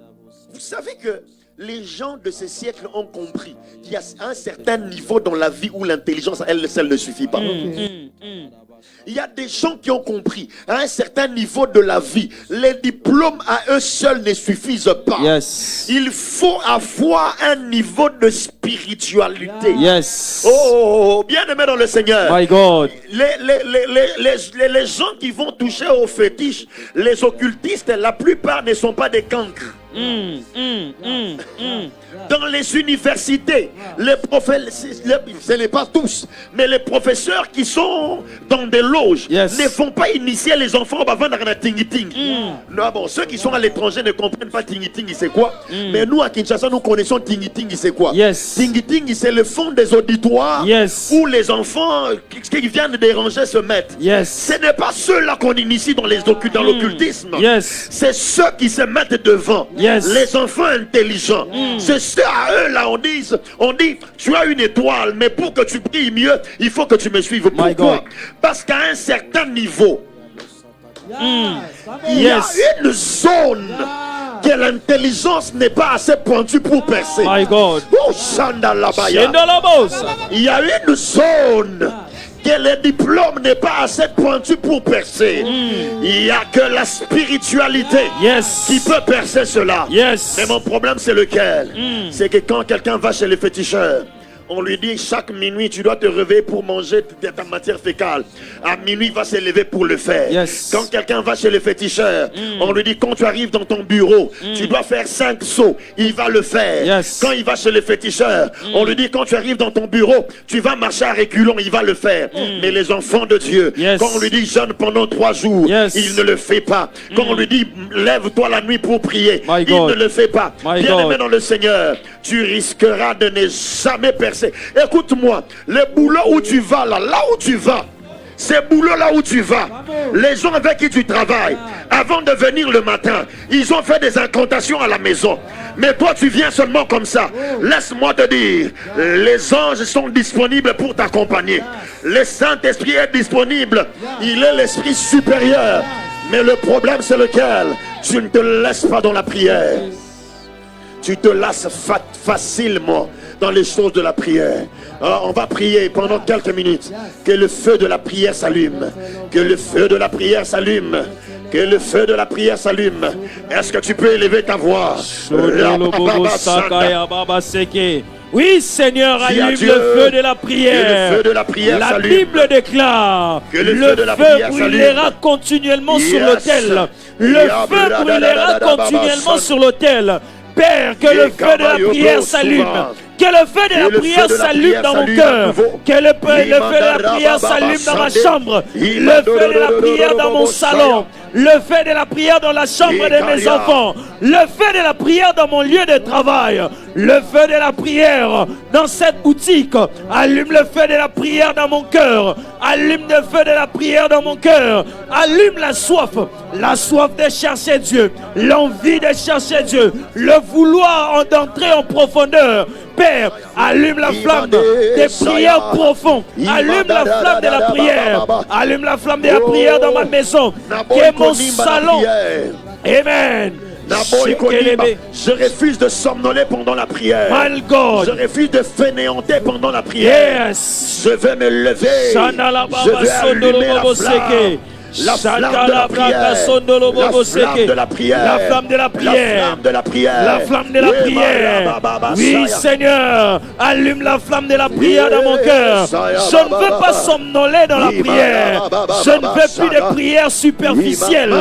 vous savez que les gens de ce siècle ont compris qu'il y a un certain niveau dans la vie où l'intelligence, elle seule, ne suffit pas. Il y a des gens qui ont compris à un certain niveau de la vie, les diplômes à eux seuls ne suffisent pas. Il faut avoir un niveau de spiritualité. Oh, bien aimé dans le Seigneur. My God. Les gens qui vont toucher aux fétiches, les occultistes, la plupart ne sont pas des cancres. Dans les universités, les ce n'est pas tous, mais les professeurs qui sont dans des loges ne vont pas initier les enfants avant d'aller ting-ting. Non, bon, ceux qui sont à l'étranger ne comprennent pas ting-ting, c'est quoi? Mais nous à Kinshasa, nous connaissons ting-ting, c'est quoi? Ting-ting, c'est le fond des auditoires où les enfants qui viennent déranger se mettent. Ce n'est pas ceux-là qu'on initie dans l'occultisme. C'est ceux qui se mettent devant. Les enfants intelligents. C'est ceux à eux là, on dit, tu as une étoile, mais pour que tu brilles mieux, il faut que tu me suives. Pourquoi? Parce qu'à un certain niveau, il y a une zone que l'intelligence n'est pas assez pointue pour percer. My God. Il y a une zone que le diplôme n'est pas assez pointu pour percer. Il n'y a que la spiritualité qui peut percer cela. Mais mon problème, c'est lequel? C'est que quand quelqu'un va chez les féticheurs, on lui dit chaque minuit tu dois te réveiller pour manger ta matière fécale. À minuit il va se lever pour le faire. Quand quelqu'un va chez le féticheur, on lui dit quand tu arrives dans ton bureau, tu dois faire 5 sauts. Il va le faire. Quand il va chez le féticheur, on lui dit quand tu arrives dans ton bureau, tu vas marcher à reculons. Il va le faire. Mais les enfants de Dieu, quand on lui dit jeûne pendant 3 jours, il ne le fait pas. Quand on lui dit lève-toi la nuit pour prier, il ne le fait pas. Bien aimé dans le Seigneur, tu risqueras de ne jamais percer. Écoute-moi, le boulot où tu vas là où tu vas, ces boulots là où tu vas, les gens avec qui tu travailles, avant de venir le matin, ils ont fait des incantations à la maison. Mais toi tu viens seulement comme ça. Laisse-moi te dire, les anges sont disponibles pour t'accompagner. Le Saint-Esprit est disponible. Il est l'Esprit supérieur. Mais le problème c'est lequel? Tu ne te laisses pas dans la prière. Tu te lasses facilement dans les choses de la prière. Alors, on va prier pendant quelques minutes. Que le feu de la prière s'allume. Que le feu de la prière s'allume. Que le feu de la prière s'allume. Est-ce que tu peux élever ta voix? Oui, Seigneur, allume le feu de la prière. La Bible déclare que le feu brûlera continuellement sur l'autel. Le feu brûlera continuellement sur l'autel. Père, que le feu de la prière s'allume. Que le feu de la prière s'allume dans mon cœur. Que le feu de la prière s'allume dans ma chambre. Le feu de la prière dans mon salon. Le feu de la prière dans la chambre de mes enfants. Le feu de la prière dans mon lieu de travail. Le feu de la prière dans cette boutique. Allume le feu de la prière dans mon cœur. Allume le feu de la prière dans mon cœur. Allume la soif de chercher Dieu. L'envie de chercher Dieu. Le vouloir d'entrer en profondeur. Père, allume la flamme des prières profondes. Allume la flamme de la prière. Allume la flamme de la prière dans ma maison. Qui est mon salon. Amen. Je refuse de somnoler pendant la prière. Je refuse de fainéanter pendant la prière. Je vais me lever. Je vais allumer la flamme. La flamme de la prière. La flamme de la prière. La flamme de la prière. La flamme de la prière. La flamme de la prière. Oui, Seigneur, allume la flamme de la prière dans mon cœur. Je ne veux pas somnoler dans la prière. Je ne veux plus de prières superficielles.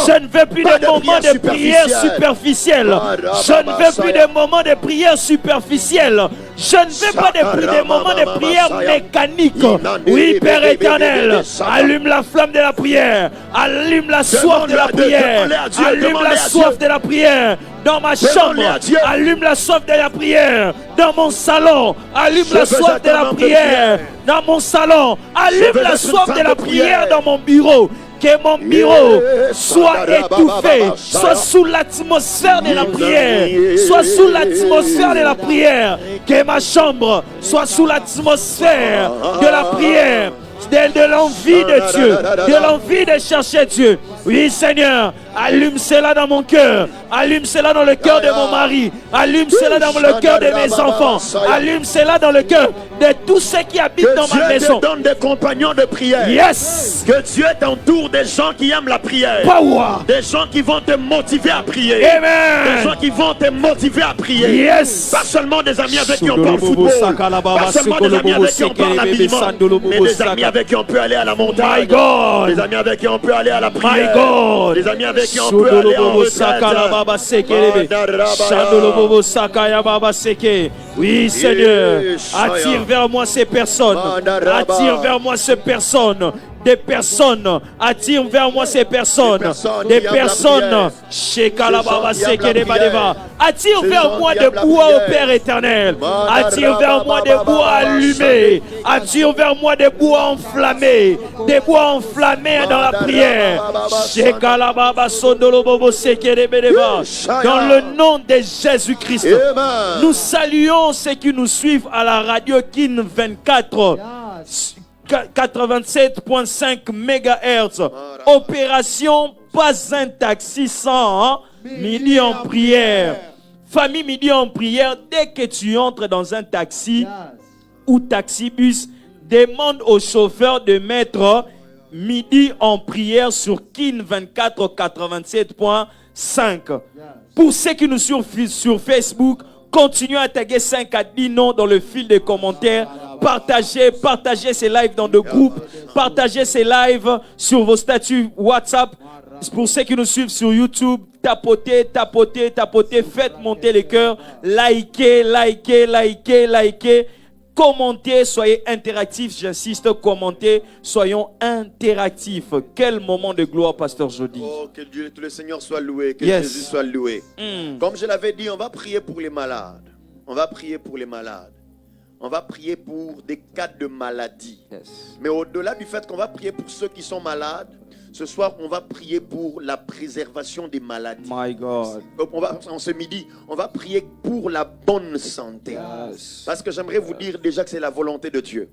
Je ne veux plus de moments de prière superficielle. Je ne veux plus de moments de prière superficielle. Je ne veux pas des moments de prière mécanique. Oui, Père éternel, allume la flamme de la prière. Allume la soif de la prière. Allume la soif de la prière dans ma chambre. Allume la soif de la prière dans mon salon. Allume la soif de la prière dans mon salon. Allume la soif de la prière dans mon bureau. Que mon bureau soit étouffé, soit sous l'atmosphère de la prière, soit sous l'atmosphère de la prière. Que ma chambre soit sous l'atmosphère de la prière, de l'envie de Dieu, de l'envie de chercher Dieu. Oui, Seigneur, allume cela dans mon cœur. Allume cela dans le cœur de mon mari. Allume cela dans le cœur de mes enfants. Allume cela dans le cœur de tous ceux qui habitent dans ma maison. Que Dieu te donne des compagnons de prière. Yes. Que Dieu t'entoure des gens qui aiment la prière. Power. Des gens qui vont te motiver à prier. Amen. Des gens qui vont te motiver à prier. Yes. Pas seulement des amis avec qui on parle football. Pas seulement des amis avec qui on parle habillement. Mais des amis avec qui on peut aller à la montagne. My God. Des amis avec qui on peut aller à la prière. My God. Des amis avec qui on peut aller en retraite. Oui, Seigneur, attire vers moi ces personnes. Attire vers moi ces personnes. Des personnes, attire vers moi ces personnes. Des personnes, attire vers moi des bois au Père éternel. Attire vers moi des bois allumés. Attire vers moi des bois enflammés. Des bois enflammés dans la prière. Dans le nom de Jésus-Christ, nous saluons ceux qui nous suivent à la radio Kin 24. 87.5 MHz. Opération Pas un taxi sans Midi en prière. Famille Midi en prière, dès que tu entres dans un taxi ou taxibus, demande au chauffeur de mettre Midi en prière sur Kin 24 87.5. Pour ceux qui nous suivent sur Facebook, continuez à taguer 5 à 10 noms dans le fil des commentaires. Partagez ces lives dans des groupes. Partagez ces lives sur vos statuts WhatsApp. Pour ceux qui nous suivent sur YouTube, tapotez. Faites monter les cœurs. Likez. Commentez, soyez interactifs. J'insiste, commentez. Soyons interactifs. Quel moment de gloire, Pasteur Jody. Oh, que Dieu, que le Seigneur soit loué. Que Jésus soit loué. Comme je l'avais dit, on va prier pour les malades. On va prier pour des cas de maladie. Mais au-delà du fait qu'on va prier pour ceux qui sont malades, ce soir, on va prier pour la préservation des maladies. My God. En ce midi, on va prier pour la bonne santé. Parce que j'aimerais vous dire déjà que c'est la volonté de Dieu.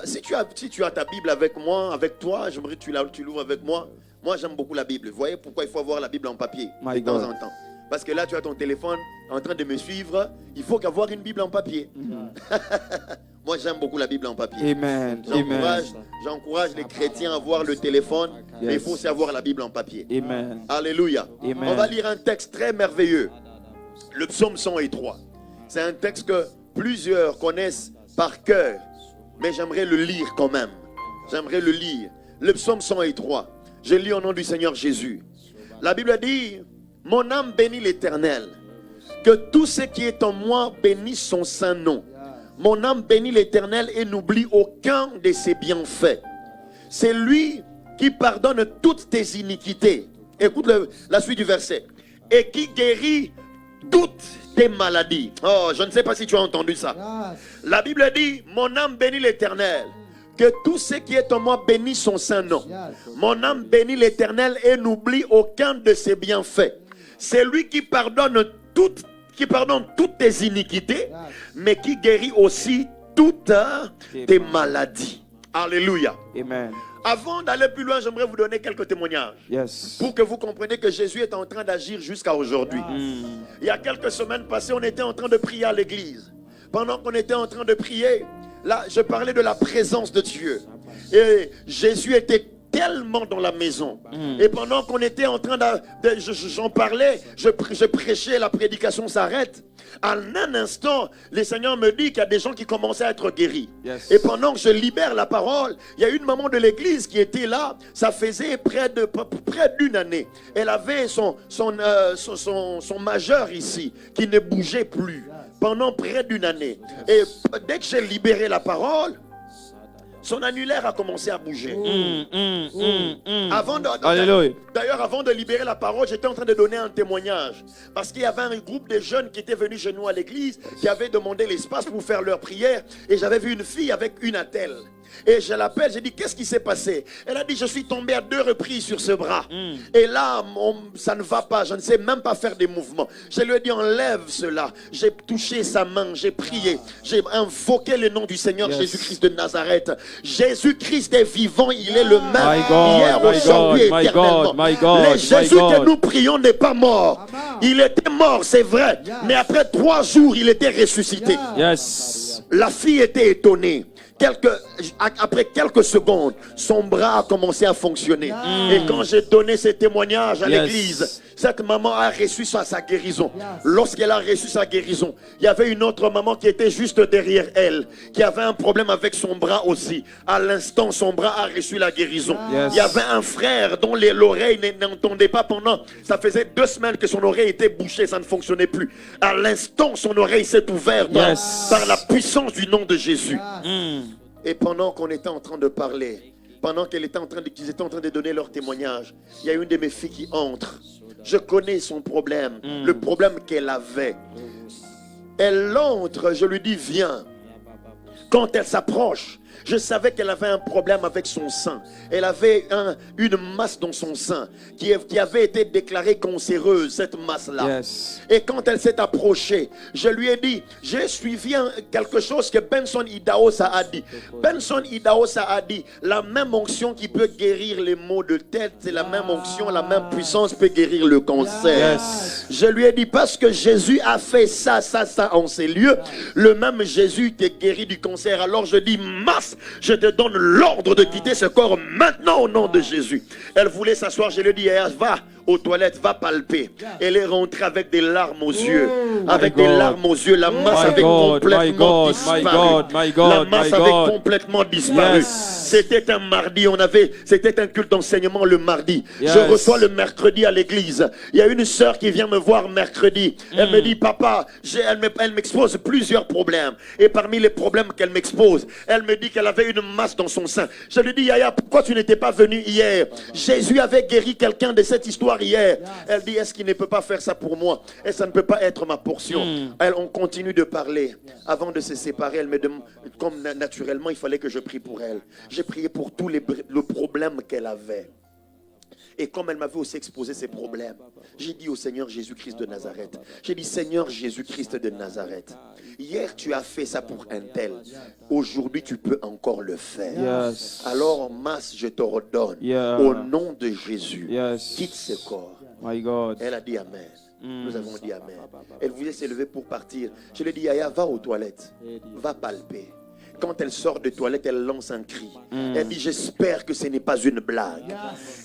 Si tu as ta Bible avec moi, avec toi, j'aimerais que tu l'ouvres avec moi. Moi, j'aime beaucoup la Bible. Vous voyez pourquoi il faut avoir la Bible en papier de temps en temps. Parce que là, tu as ton téléphone en train de me suivre. Il faut qu'avoir une Bible en papier. Moi, j'aime beaucoup la Bible en papier. Amen. J'encourage les chrétiens à avoir le téléphone, mais il faut aussi avoir la Bible en papier. Amen. Alléluia. Amen. On va lire un texte très merveilleux. Le psaume 103. C'est un texte que plusieurs connaissent par cœur, mais j'aimerais le lire quand même. J'aimerais le lire. Le psaume 103. Je lis au nom du Seigneur Jésus. La Bible dit: mon âme bénit l'Éternel. Que tout ce qui est en moi bénisse son saint nom. Mon âme bénit l'Éternel et n'oublie aucun de ses bienfaits. C'est lui qui pardonne toutes tes iniquités. Écoute la suite du verset. Et qui guérit toutes tes maladies. Oh, je ne sais pas si tu as entendu ça. La Bible dit: mon âme bénit l'Éternel. Que tout ce qui est en moi bénisse son saint nom. Mon âme bénit l'Éternel et n'oublie aucun de ses bienfaits. C'est lui qui pardonne toutes tes iniquités, mais qui guérit aussi toutes tes maladies. Alléluia. Amen. Avant d'aller plus loin, j'aimerais vous donner quelques témoignages. Pour que vous compreniez que Jésus est en train d'agir jusqu'à aujourd'hui. Il y a quelques semaines passées, on était en train de prier à l'église. Pendant qu'on était en train de prier, là, je parlais de la présence de Dieu. Et Jésus était tellement dans la maison. Et pendant qu'on était en train j'en parlais, je prêchais, la prédication s'arrête. En un instant, le Seigneur me dit qu'il y a des gens qui commençaient à être guéris. Yes. Et pendant que je libère la parole, il y a une maman de l'église qui était là. Ça faisait près d'une année. Elle avait son majeur ici qui ne bougeait plus pendant près d'une année. Et dès que j'ai libéré la parole, son annulaire a commencé à bouger. D'ailleurs, avant de libérer la parole, j'étais en train de donner un témoignage. Parce qu'il y avait un groupe de jeunes qui étaient venus chez nous à l'église, qui avaient demandé l'espace pour faire leur prière. Et j'avais vu une fille avec une attelle. Et je l'appelle, j'ai dit, qu'est-ce qui s'est passé? Elle a dit, je suis tombé à 2 reprises sur ce bras. Et là, ça ne va pas, je ne sais même pas faire des mouvements. Je lui ai dit, enlève cela. J'ai touché sa main, j'ai prié, j'ai invoqué le nom du Seigneur Jésus-Christ de Nazareth. Jésus-Christ est vivant, il est le même hier, aujourd'hui, éternellement. Le Jésus que nous prions n'est pas mort. Il était mort, c'est vrai, mais après 3 jours, il était ressuscité. La fille était étonnée. Après quelques secondes, son bras a commencé à fonctionner. Et quand j'ai donné ces témoignages à l'église, cette maman a reçu sa guérison. Lorsqu'elle a reçu sa guérison, il y avait une autre maman qui était juste derrière elle, qui avait un problème avec son bras aussi. À l'instant, son bras a reçu la guérison. Il y avait un frère dont l'oreille n'entendait pas pendant. Ça faisait 2 semaines que son oreille était bouchée, ça ne fonctionnait plus. À l'instant, son oreille s'est ouverte par la puissance du nom de Jésus. Et pendant qu'on était en train de parler, pendant qu'ils étaient en train de donner leur témoignage, il y a une de mes filles qui entre. Je connais son problème, le problème qu'elle avait. Elle entre, je lui dis, viens. Quand elle s'approche, je savais qu'elle avait un problème avec son sein. Elle avait une masse dans son sein qui avait été déclarée cancéreuse, cette masse-là. Et quand elle s'est approchée, je lui ai dit, j'ai suivi quelque chose que Benson Idahosa a dit. Benson Idahosa a dit, la même onction qui peut guérir les maux de tête, c'est la même onction, la même puissance peut guérir le cancer. Je lui ai dit, parce que Jésus a fait ça en ces lieux, le même Jésus qui guérit du cancer. Alors je dis, masse, je te donne l'ordre de quitter ce corps maintenant au nom de Jésus. Elle voulait s'asseoir, je lui ai dit, va aux toilettes, va palper. Elle est rentrée avec des larmes aux yeux. Avec des larmes aux yeux, la masse avait complètement disparu. La masse avait complètement disparu. C'était un mardi, c'était un culte d'enseignement le mardi. Je reçois le mercredi à l'église. Il y a une sœur qui vient me voir mercredi. Elle me dit, papa, elle m'expose plusieurs problèmes. Et parmi les problèmes qu'elle m'expose, elle me dit qu'elle avait une masse dans son sein. Je lui dis, Yaya, pourquoi tu n'étais pas venu hier? Jésus avait guéri quelqu'un de cette histoire hier. Elle dit, est-ce qu'il ne peut pas faire ça pour moi? Et ça ne peut pas être ma portion. On continue de parler. Avant de se séparer, elle me demande, comme naturellement, il fallait que je prie pour elle. J'ai prié pour tous les problèmes qu'elle avait. Et comme elle m'avait aussi exposé ses problèmes, j'ai dit au Seigneur Jésus-Christ de Nazareth, j'ai dit, Seigneur Jésus-Christ de Nazareth, hier tu as fait ça pour un tel, aujourd'hui tu peux encore le faire. Alors masse, je te redonne, au nom de Jésus, quitte ce corps. Elle a dit Amen. Nous avons dit Amen. Elle voulait s'élever pour partir. Je lui ai dit, Yaya, va aux toilettes, va palper. Quand elle sort des toilettes, elle lance un cri. Elle dit, j'espère que ce n'est pas une blague.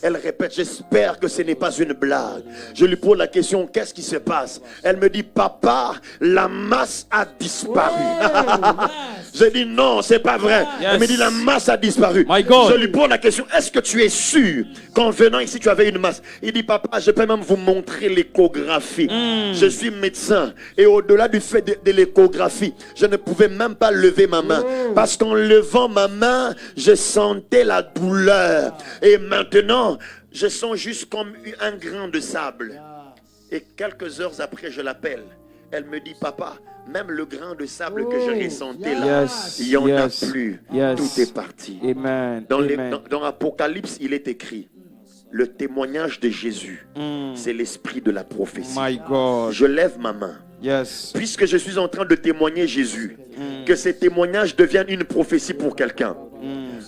Elle répète, j'espère que ce n'est pas une blague. Je lui pose la question, qu'est-ce qui se passe? Elle me dit, papa, la masse a disparu. Je dis, non, c'est pas vrai. Elle me dit, la masse a disparu. Je lui pose la question, est-ce que tu es sûr qu'en venant ici, tu avais une masse? Il dit, papa, je peux même vous montrer l'échographie. Je suis médecin. Et au-delà du fait de l'échographie, je ne pouvais même pas lever ma main. Parce qu'en levant ma main, je sentais la douleur. Et maintenant, je sens juste comme un grain de sable. Et quelques heures après, je l'appelle. Elle me dit, papa, même le grain de sable que je ressentais là, il n'y en a plus. Tout est parti. Dans Apocalypse, il est écrit, le témoignage de Jésus, c'est l'esprit de la prophétie. Je lève ma main. Puisque je suis en train de témoigner Jésus, que ces témoignages deviennent une prophétie pour quelqu'un.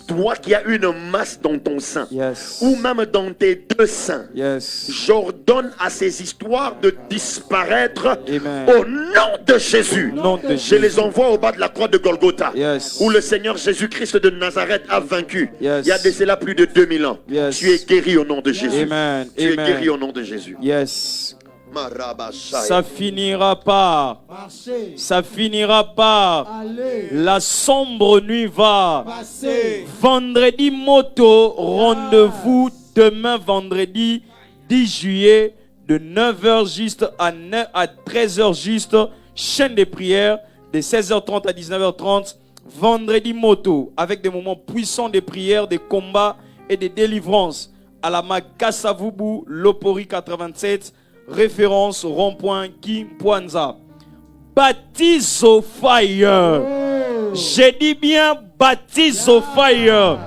toi qui as une masse dans ton sein, Yes. ou même dans tes deux seins, Yes. j'ordonne à ces histoires de disparaître Amen. au nom de Jésus. Au nom de Je Jésus. les envoie au bas de la croix de Golgotha, Yes. où le Seigneur Jésus-Christ de Nazareth a vaincu. Yes. Il y a de cela plus de 2000 ans. Yes. Tu es guéri au nom de Jésus. Amen. Tu es Amen. guéri au nom de Jésus. Yes. Marabashaya. Ça finira par. Marchez. Ça finira par. Allez. La sombre nuit va. Passez. Vendredi moto, rendez-vous demain vendredi 10 juillet de 9h juste à 13h juste. Chaîne de prière de 16h30 à 19h30. Vendredi moto avec des moments puissants de prière, de combat et de délivrance à la Makasavubu, Lopori 87, référence rond-point Kimpwanza. Baptise au fire. J'ai dit bien baptise au fire.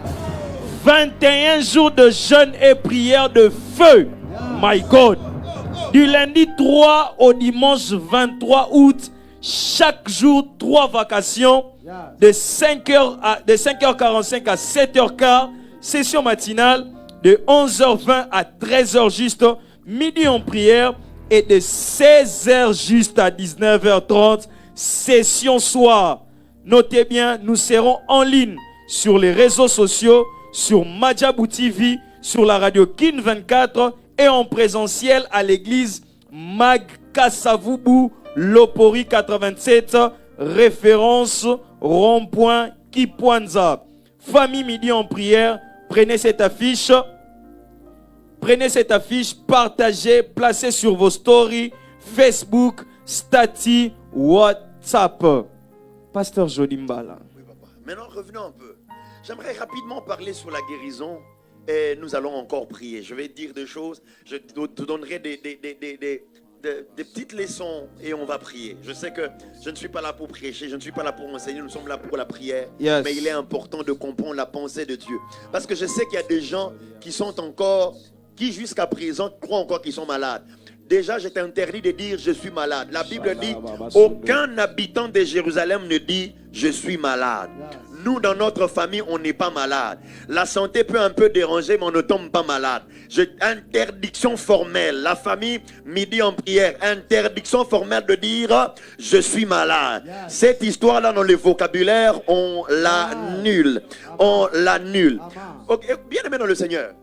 21 jours de jeûne et prière de feu. My God. Du lundi 3 au dimanche 23 août, chaque jour 3 vacations de 5h45 à 7h15, session matinale de 11h20 à 13h juste, midi en prière et de 16h juste à 19h30, session soir. Notez bien, nous serons en ligne sur les réseaux sociaux, sur Madjabou TV, sur la radio Kin 24 et en présentiel à l'église Makasavubu, Lopori 87, référence rond-point Kipwanza. Famille midi en prière, prenez cette affiche, partagez, placez sur vos stories, Facebook, Stati, WhatsApp. Pasteur Jodimbala. Oui, papa. Maintenant, revenons un peu. J'aimerais rapidement parler sur la guérison et nous allons encore prier. Je vais dire des choses, je te donnerai des petites leçons et on va prier. Je sais que je ne suis pas là pour prêcher, je ne suis pas là pour enseigner, nous sommes là pour la prière. Yes. Mais il est important de comprendre la pensée de Dieu. Parce que je sais qu'il y a des gens qui sont encore, qui jusqu'à présent croient encore qu'ils sont malades. Déjà, j'étais interdit de dire je suis malade. La Bible dit aucun habitant de Jérusalem ne dit je suis malade. Nous, dans notre famille, on n'est pas malade. La santé peut un peu déranger, mais on ne tombe pas malade. Interdiction formelle. La famille, midi en prière. Interdiction formelle de dire je suis malade. Cette histoire-là, dans le vocabulaire, on l'annule. On l'annule. Okay, bien aimé dans le Seigneur.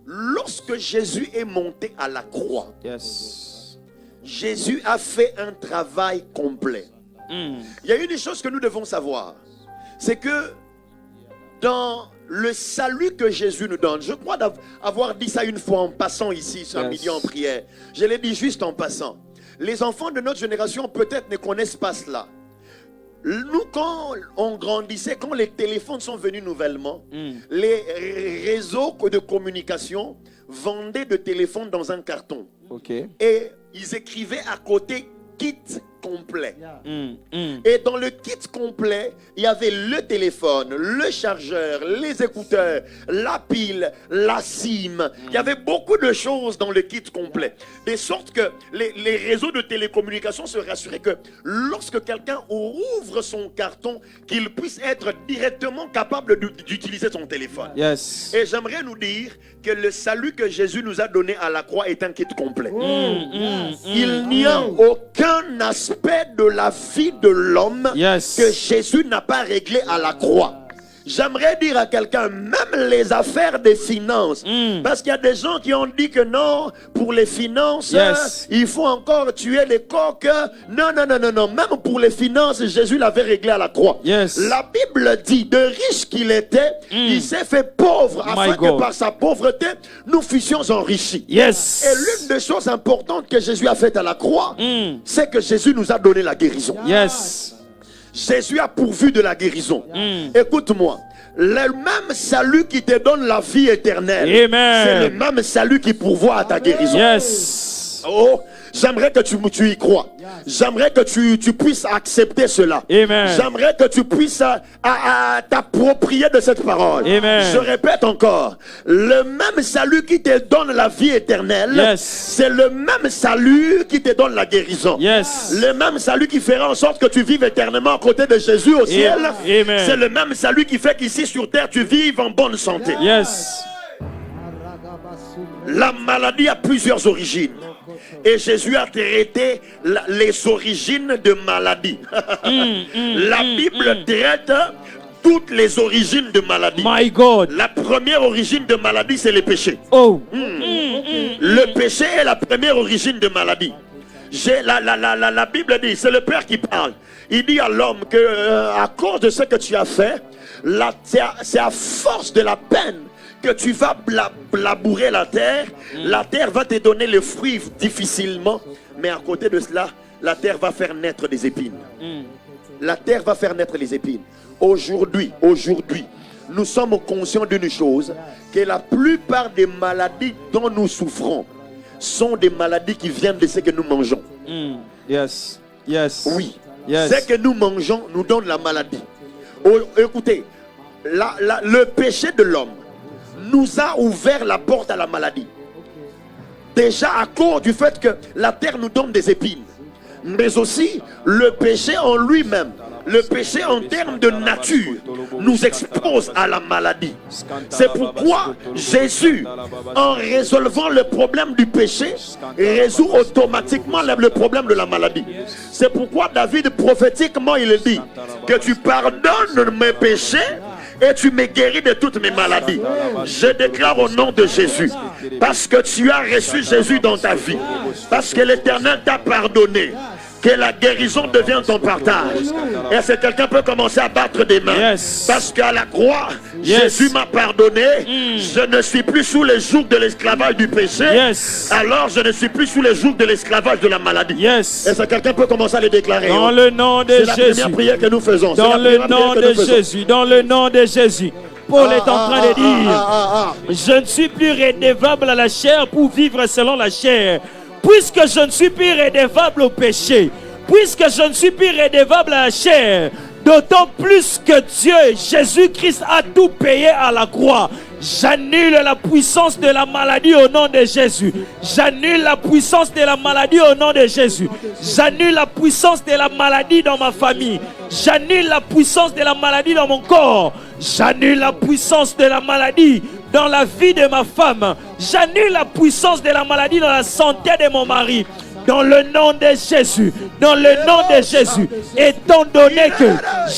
Lorsque Jésus est monté à la croix, Yes. Jésus a fait un travail complet. Il y a une chose que nous devons savoir, c'est que dans le salut que Jésus nous donne, je crois avoir dit ça une fois en passant ici, ce midi en prière. Je l'ai dit juste en passant. Les enfants de notre génération peut-être ne connaissent pas cela. Nous, quand on grandissait, quand les téléphones sont venus nouvellement, les réseaux de communication vendaient des téléphones dans un carton. Okay. Et ils écrivaient à côté kit complet. Et dans le kit complet, il y avait le téléphone, le chargeur, les écouteurs, la pile, la SIM. Il y avait beaucoup de choses dans le kit complet. De sorte que les réseaux de télécommunications se rassuraient que lorsque quelqu'un ouvre son carton, qu'il puisse être directement capable d'utiliser son téléphone. Yes. Et j'aimerais nous dire que le salut que Jésus nous a donné à la croix est un kit complet. Il n'y a aucun aspect de la vie de l'homme que Jésus n'a pas réglé à la croix. J'aimerais dire à quelqu'un, même les affaires des finances, parce qu'il y a des gens qui ont dit que non, pour les finances, il faut encore tuer les coqs. Non, même pour les finances, Jésus l'avait réglé à la croix. La Bible dit, de riche qu'il était, il s'est fait pauvre, afin que par sa pauvreté, nous fussions enrichis. Et l'une des choses importantes que Jésus a faites à la croix, c'est que Jésus nous a donné la guérison. Jésus a pourvu de la guérison. Écoute-moi, le même salut qui te donne la vie éternelle, c'est le même salut qui pourvoit à ta guérison. Oh, J'aimerais que tu y crois. J'aimerais que tu puisses accepter cela. Amen. J'aimerais que tu puisses t'approprier de cette parole. Amen. Je répète encore, le même salut qui te donne la vie éternelle, Yes. c'est le même salut qui te donne la guérison. Yes. Le même salut qui fera en sorte que tu vives éternellement à côté de Jésus au ciel. Amen. C'est le même salut qui fait qu'ici sur terre tu vives en bonne santé. Yes. La maladie a plusieurs origines. Et Jésus a traité les origines de maladie. La Bible traite toutes les origines de maladie. My God. La première origine de maladie, c'est le péché. Oh. Le péché est la première origine de maladie. La Bible dit, c'est le Père qui parle. Il dit à l'homme que à cause de ce que tu as fait, c'est à force de la peine que tu vas labourer la terre va te donner le fruit difficilement, mais à côté de cela, la terre va faire naître des épines. La terre va faire naître les épines. Aujourd'hui, nous sommes conscients d'une chose, que la plupart des maladies dont nous souffrons sont des maladies qui viennent de ce que nous mangeons. Yes. Yes. Oui. Yes. Ce que nous mangeons nous donne la maladie. Écoutez, le péché de l'homme nous a ouvert la porte à la maladie. Déjà à cause du fait que la terre nous donne des épines. Mais aussi le péché en lui-même, le péché en termes de nature, nous expose à la maladie. C'est pourquoi Jésus, en résolvant le problème du péché, résout automatiquement le problème de la maladie. C'est pourquoi David prophétiquement il dit que tu pardonnes mes péchés et tu me guéris de toutes mes maladies. Je déclare au nom de Jésus, parce que tu as reçu Jésus dans ta vie, parce que l'Éternel t'a pardonné, que la guérison devient ton partage. Est-ce que quelqu'un peut commencer à battre des mains? Yes. Parce qu'à la croix, Jésus m'a pardonné. Je ne suis plus sous les jougs de l'esclavage du péché. Yes. Alors je ne suis plus sous les jougs de l'esclavage de la maladie. Yes. Est-ce que quelqu'un peut commencer à le déclarer? Dans le nom de C'est la Jésus. première prière que nous faisons. C'est Dans la le première prière nom que de nous faisons. Jésus. Dans le nom de Jésus. Paul est en train de dire, je ne suis plus rédevable à la chair pour vivre selon la chair. Puisque je ne suis plus rédevable au péché, puisque je ne suis plus rédevable à la chair, d'autant plus que Dieu, Jésus-Christ a tout payé à la croix. J'annule la puissance de la maladie au nom de Jésus. J'annule la puissance de la maladie au nom de Jésus. J'annule la puissance de la maladie dans ma famille. J'annule la puissance de la maladie dans mon corps. J'annule la puissance de la maladie dans la vie de ma femme. J'annule la puissance de la maladie dans la santé de mon mari. Dans le nom de Jésus, dans le nom de Jésus, étant donné que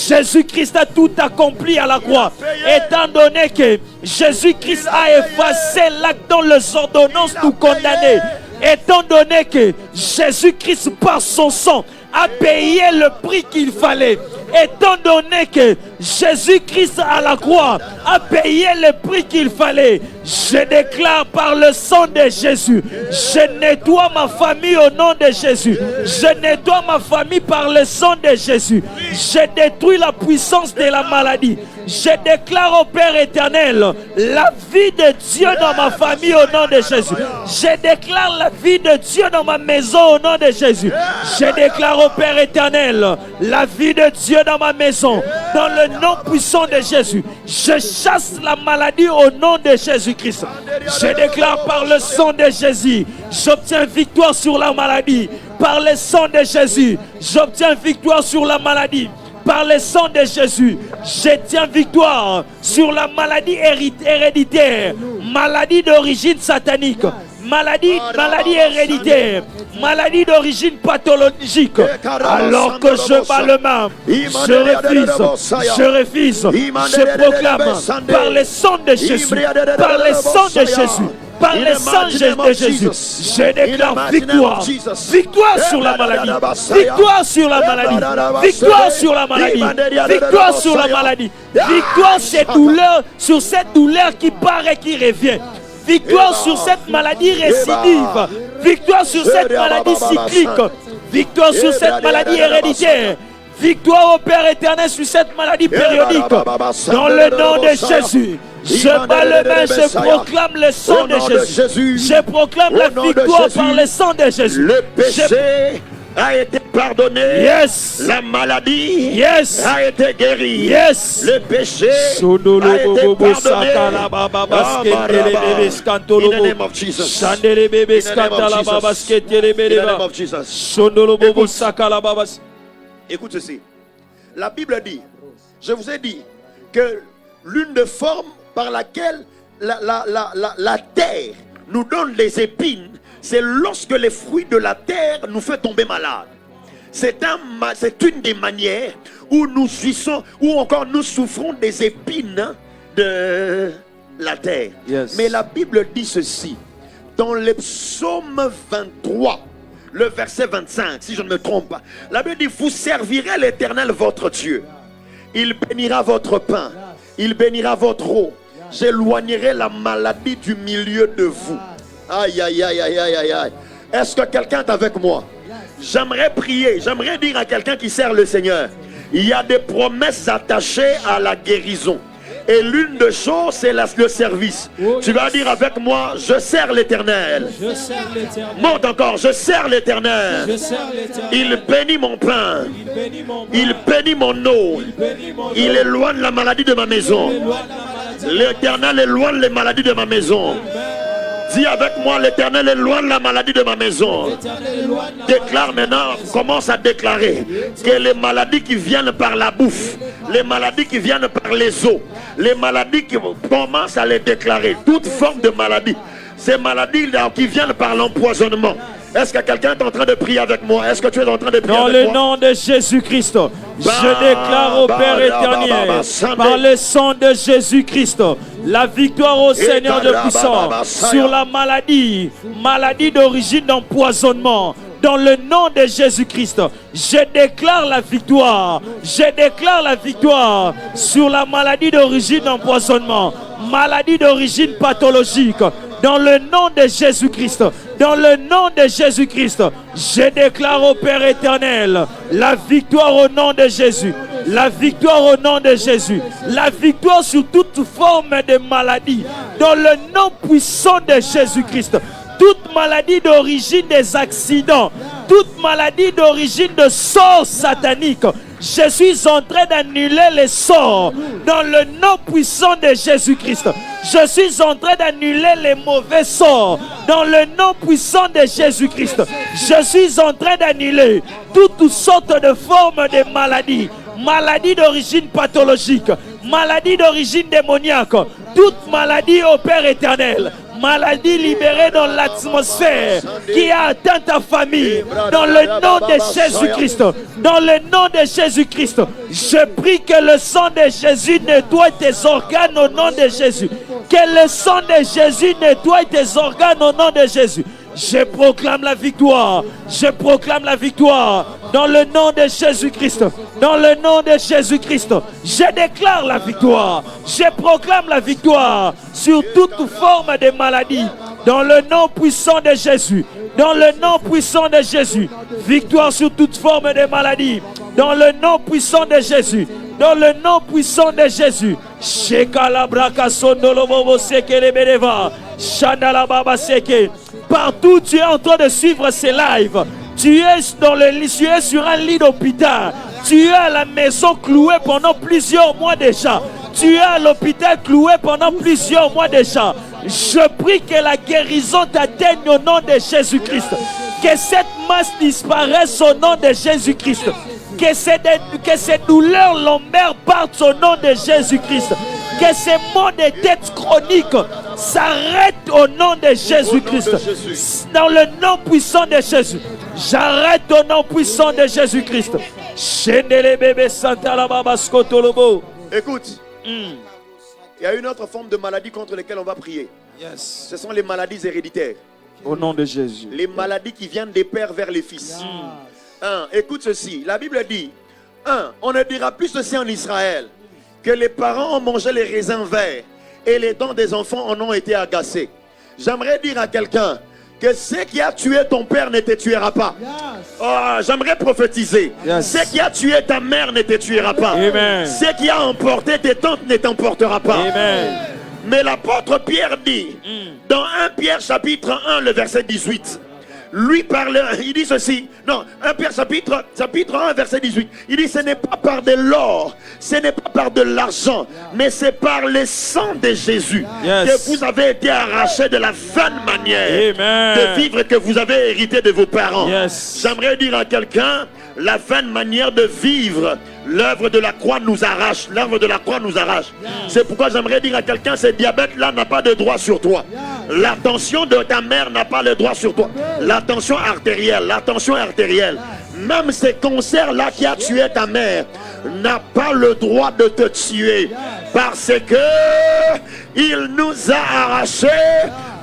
Jésus-Christ a tout accompli à la croix, étant donné que Jésus-Christ a effacé l'acte dont les ordonnances nous condamnaient, étant donné que Jésus-Christ par son sang a payé le prix qu'il fallait, étant donné que Jésus-Christ à la croix a payé le prix qu'il fallait, je déclare par le sang de Jésus, je nettoie ma famille au nom de Jésus, je nettoie ma famille par le sang de Jésus, je détruis la puissance de la maladie, je déclare au Père éternel la vie de Dieu dans ma famille au nom de Jésus, je déclare la vie de Dieu dans ma maison au nom de Jésus, je déclare au Père éternel la vie de Dieu dans ma maison, dans le nom puissant de Jésus. Je chasse la maladie au nom de Jésus-Christ. Je déclare par le sang de Jésus, j'obtiens victoire sur la maladie. Par le sang de Jésus, j'obtiens victoire sur la maladie. Par le sang de Jésus, j'obtiens victoire sur la maladie héréditaire, maladie d'origine satanique, maladie héréditaire, maladie d'origine pathologique. Alors que je bats le main, je refuse, je proclame par le sang de Jésus, par le sang de Jésus, par le sang de Jésus, je déclare victoire, victoire sur la maladie, victoire sur la maladie, victoire sur la maladie, victoire sur la maladie, victoire sur cette douleur qui part et qui revient. Victoire sur cette maladie récidive. Victoire sur cette maladie cyclique. Victoire sur cette maladie héréditaire. Victoire au Père éternel sur cette maladie périodique. Dans le nom de Jésus, Je bats le main, je proclame le sang de Jésus. Je proclame la victoire par le sang de Jésus. Le péché a été pardonné. Yes. La maladie Yes. a été guérie. Yes. Le péché a été pardonné. In the name of Jesus. In the name of Jesus. Écoute ceci. La Bible dit, je vous ai dit que l'une des formes par laquelle la terre nous donne des épines, c'est lorsque les fruits de la terre nous fait tomber malade. C'est une des manières où nous jouissons, ou encore nous souffrons des épines de la terre. Yes. Mais la Bible dit ceci, dans le psaume 23, le verset 25, si je ne me trompe pas. La Bible dit, vous servirez l'Éternel votre Dieu. Il bénira votre pain, il bénira votre eau. J'éloignerai la maladie du milieu de vous. Aïe, aïe, aïe, aïe, aïe, aïe, aïe. Est-ce que quelqu'un est avec moi? J'aimerais prier, j'aimerais dire à quelqu'un qui sert le Seigneur, il y a des promesses attachées à la guérison. Et l'une des choses, c'est le service. Tu vas dire avec moi, je sers l'Éternel. Je sers l'Éternel. Monte encore, je sers l'Éternel. Je sers l'Éternel. Il bénit mon pain. Il bénit mon pain. Il bénit mon eau. Il bénit mon Il eau. éloigne la maladie de ma maison. Il éloigne la maladie. L'Éternel éloigne les maladies de ma maison. Dis avec moi, l'Éternel éloigne la maladie de ma maison. L'Éternel éloigne la Déclare maintenant, commence à déclarer que les maladies qui viennent par la bouffe, les maladies qui viennent par les os, les maladies qui commencent à les déclarer, toute forme de maladie, ces maladies qui viennent par l'empoisonnement. Est-ce que quelqu'un est en train de prier avec moi? Est-ce que tu es en train de prier Dans avec le moi? nom de Jésus-Christ, je déclare au Père éternel, par le sang de Jésus-Christ, la victoire au Seigneur de puissance sur la maladie d'origine d'empoisonnement. Dans le nom de Jésus-Christ, je déclare la victoire. Je déclare la victoire sur la maladie d'origine d'empoisonnement, maladie d'origine pathologique. Dans le nom de Jésus-Christ, dans le nom de Jésus-Christ, je déclare au Père éternel la victoire au nom de Jésus. La victoire au nom de Jésus. La victoire sur toute forme de maladie. Dans le nom puissant de Jésus-Christ. Toute maladie d'origine des accidents, toute maladie d'origine de sorts sataniques, je suis en train d'annuler les sorts dans le nom puissant de Jésus-Christ. Je suis en train d'annuler les mauvais sorts dans le nom puissant de Jésus-Christ. Je suis en train d'annuler toutes sortes de formes de maladies, maladies d'origine pathologique, maladies d'origine démoniaque, toute maladie au Père éternel. Maladie libérée dans l'atmosphère qui a atteint ta famille. Dans le nom de Jésus-Christ. Dans le nom de Jésus-Christ. Je prie que le sang de Jésus nettoie tes organes au nom de Jésus. Que le sang de Jésus nettoie tes organes au nom de Jésus. Je proclame la victoire. Je proclame la victoire. Dans le nom de Jésus-Christ. Dans le nom de Jésus-Christ. Je déclare la victoire. Je proclame la victoire sur toute forme de maladie. Dans le nom puissant de Jésus. Dans le nom puissant de Jésus. Victoire sur toute forme de maladie. Dans le nom puissant de Jésus. Dans le nom puissant de Jésus. Partout tu es en train de suivre ces lives. Tu es sur un lit d'hôpital. Tu es à la maison cloué pendant plusieurs mois déjà. Tu es à l'hôpital cloué pendant plusieurs mois déjà. Je prie que la guérison t'atteigne au nom de Jésus-Christ. Que cette masse disparaisse au nom de Jésus-Christ. Que ces douleurs lombaires partent au nom de Jésus-Christ. Que ces maux de tête chroniques s'arrêtent au nom de Jésus-Christ. Dans le nom puissant de Jésus. J'arrête au nom puissant de Jésus-Christ. Écoute, il y a une autre forme de maladie contre laquelle on va prier. Yes. Ce sont les maladies héréditaires. Au nom de Jésus. Les maladies qui viennent des pères vers les fils. Écoute ceci, la Bible dit, on ne dira plus ceci en Israël, que les parents ont mangé les raisins verts et les dents des enfants en ont été agacés. J'aimerais dire à quelqu'un que ce qui a tué ton père ne te tuera pas. J'aimerais prophétiser. Ce qui a tué ta mère ne te tuera pas. Amen. Ce qui a emporté tes tantes ne t'emportera pas. Amen. Mais l'apôtre Pierre dit, dans 1 Pierre chapitre 1, le verset 18, lui parle, il dit ceci, non, 1 Pierre chapitre 1, verset 18, il dit, ce n'est pas par de l'or, ce n'est pas par de l'argent, mais c'est par le sang de Jésus que vous avez été arrachés de la vaine manière de vivre que vous avez hérité de vos parents. J'aimerais dire à quelqu'un, la vaine manière de vivre, l'œuvre de la croix nous arrache. L'œuvre de la croix nous arrache. C'est pourquoi j'aimerais dire à quelqu'un, ce diabète-là n'a pas de droit sur toi. La tension de ta mère n'a pas le droit sur toi. La tension artérielle, même ces cancers-là qui a tué ta mère n'a pas le droit de te tuer. Parce que il nous a arrachés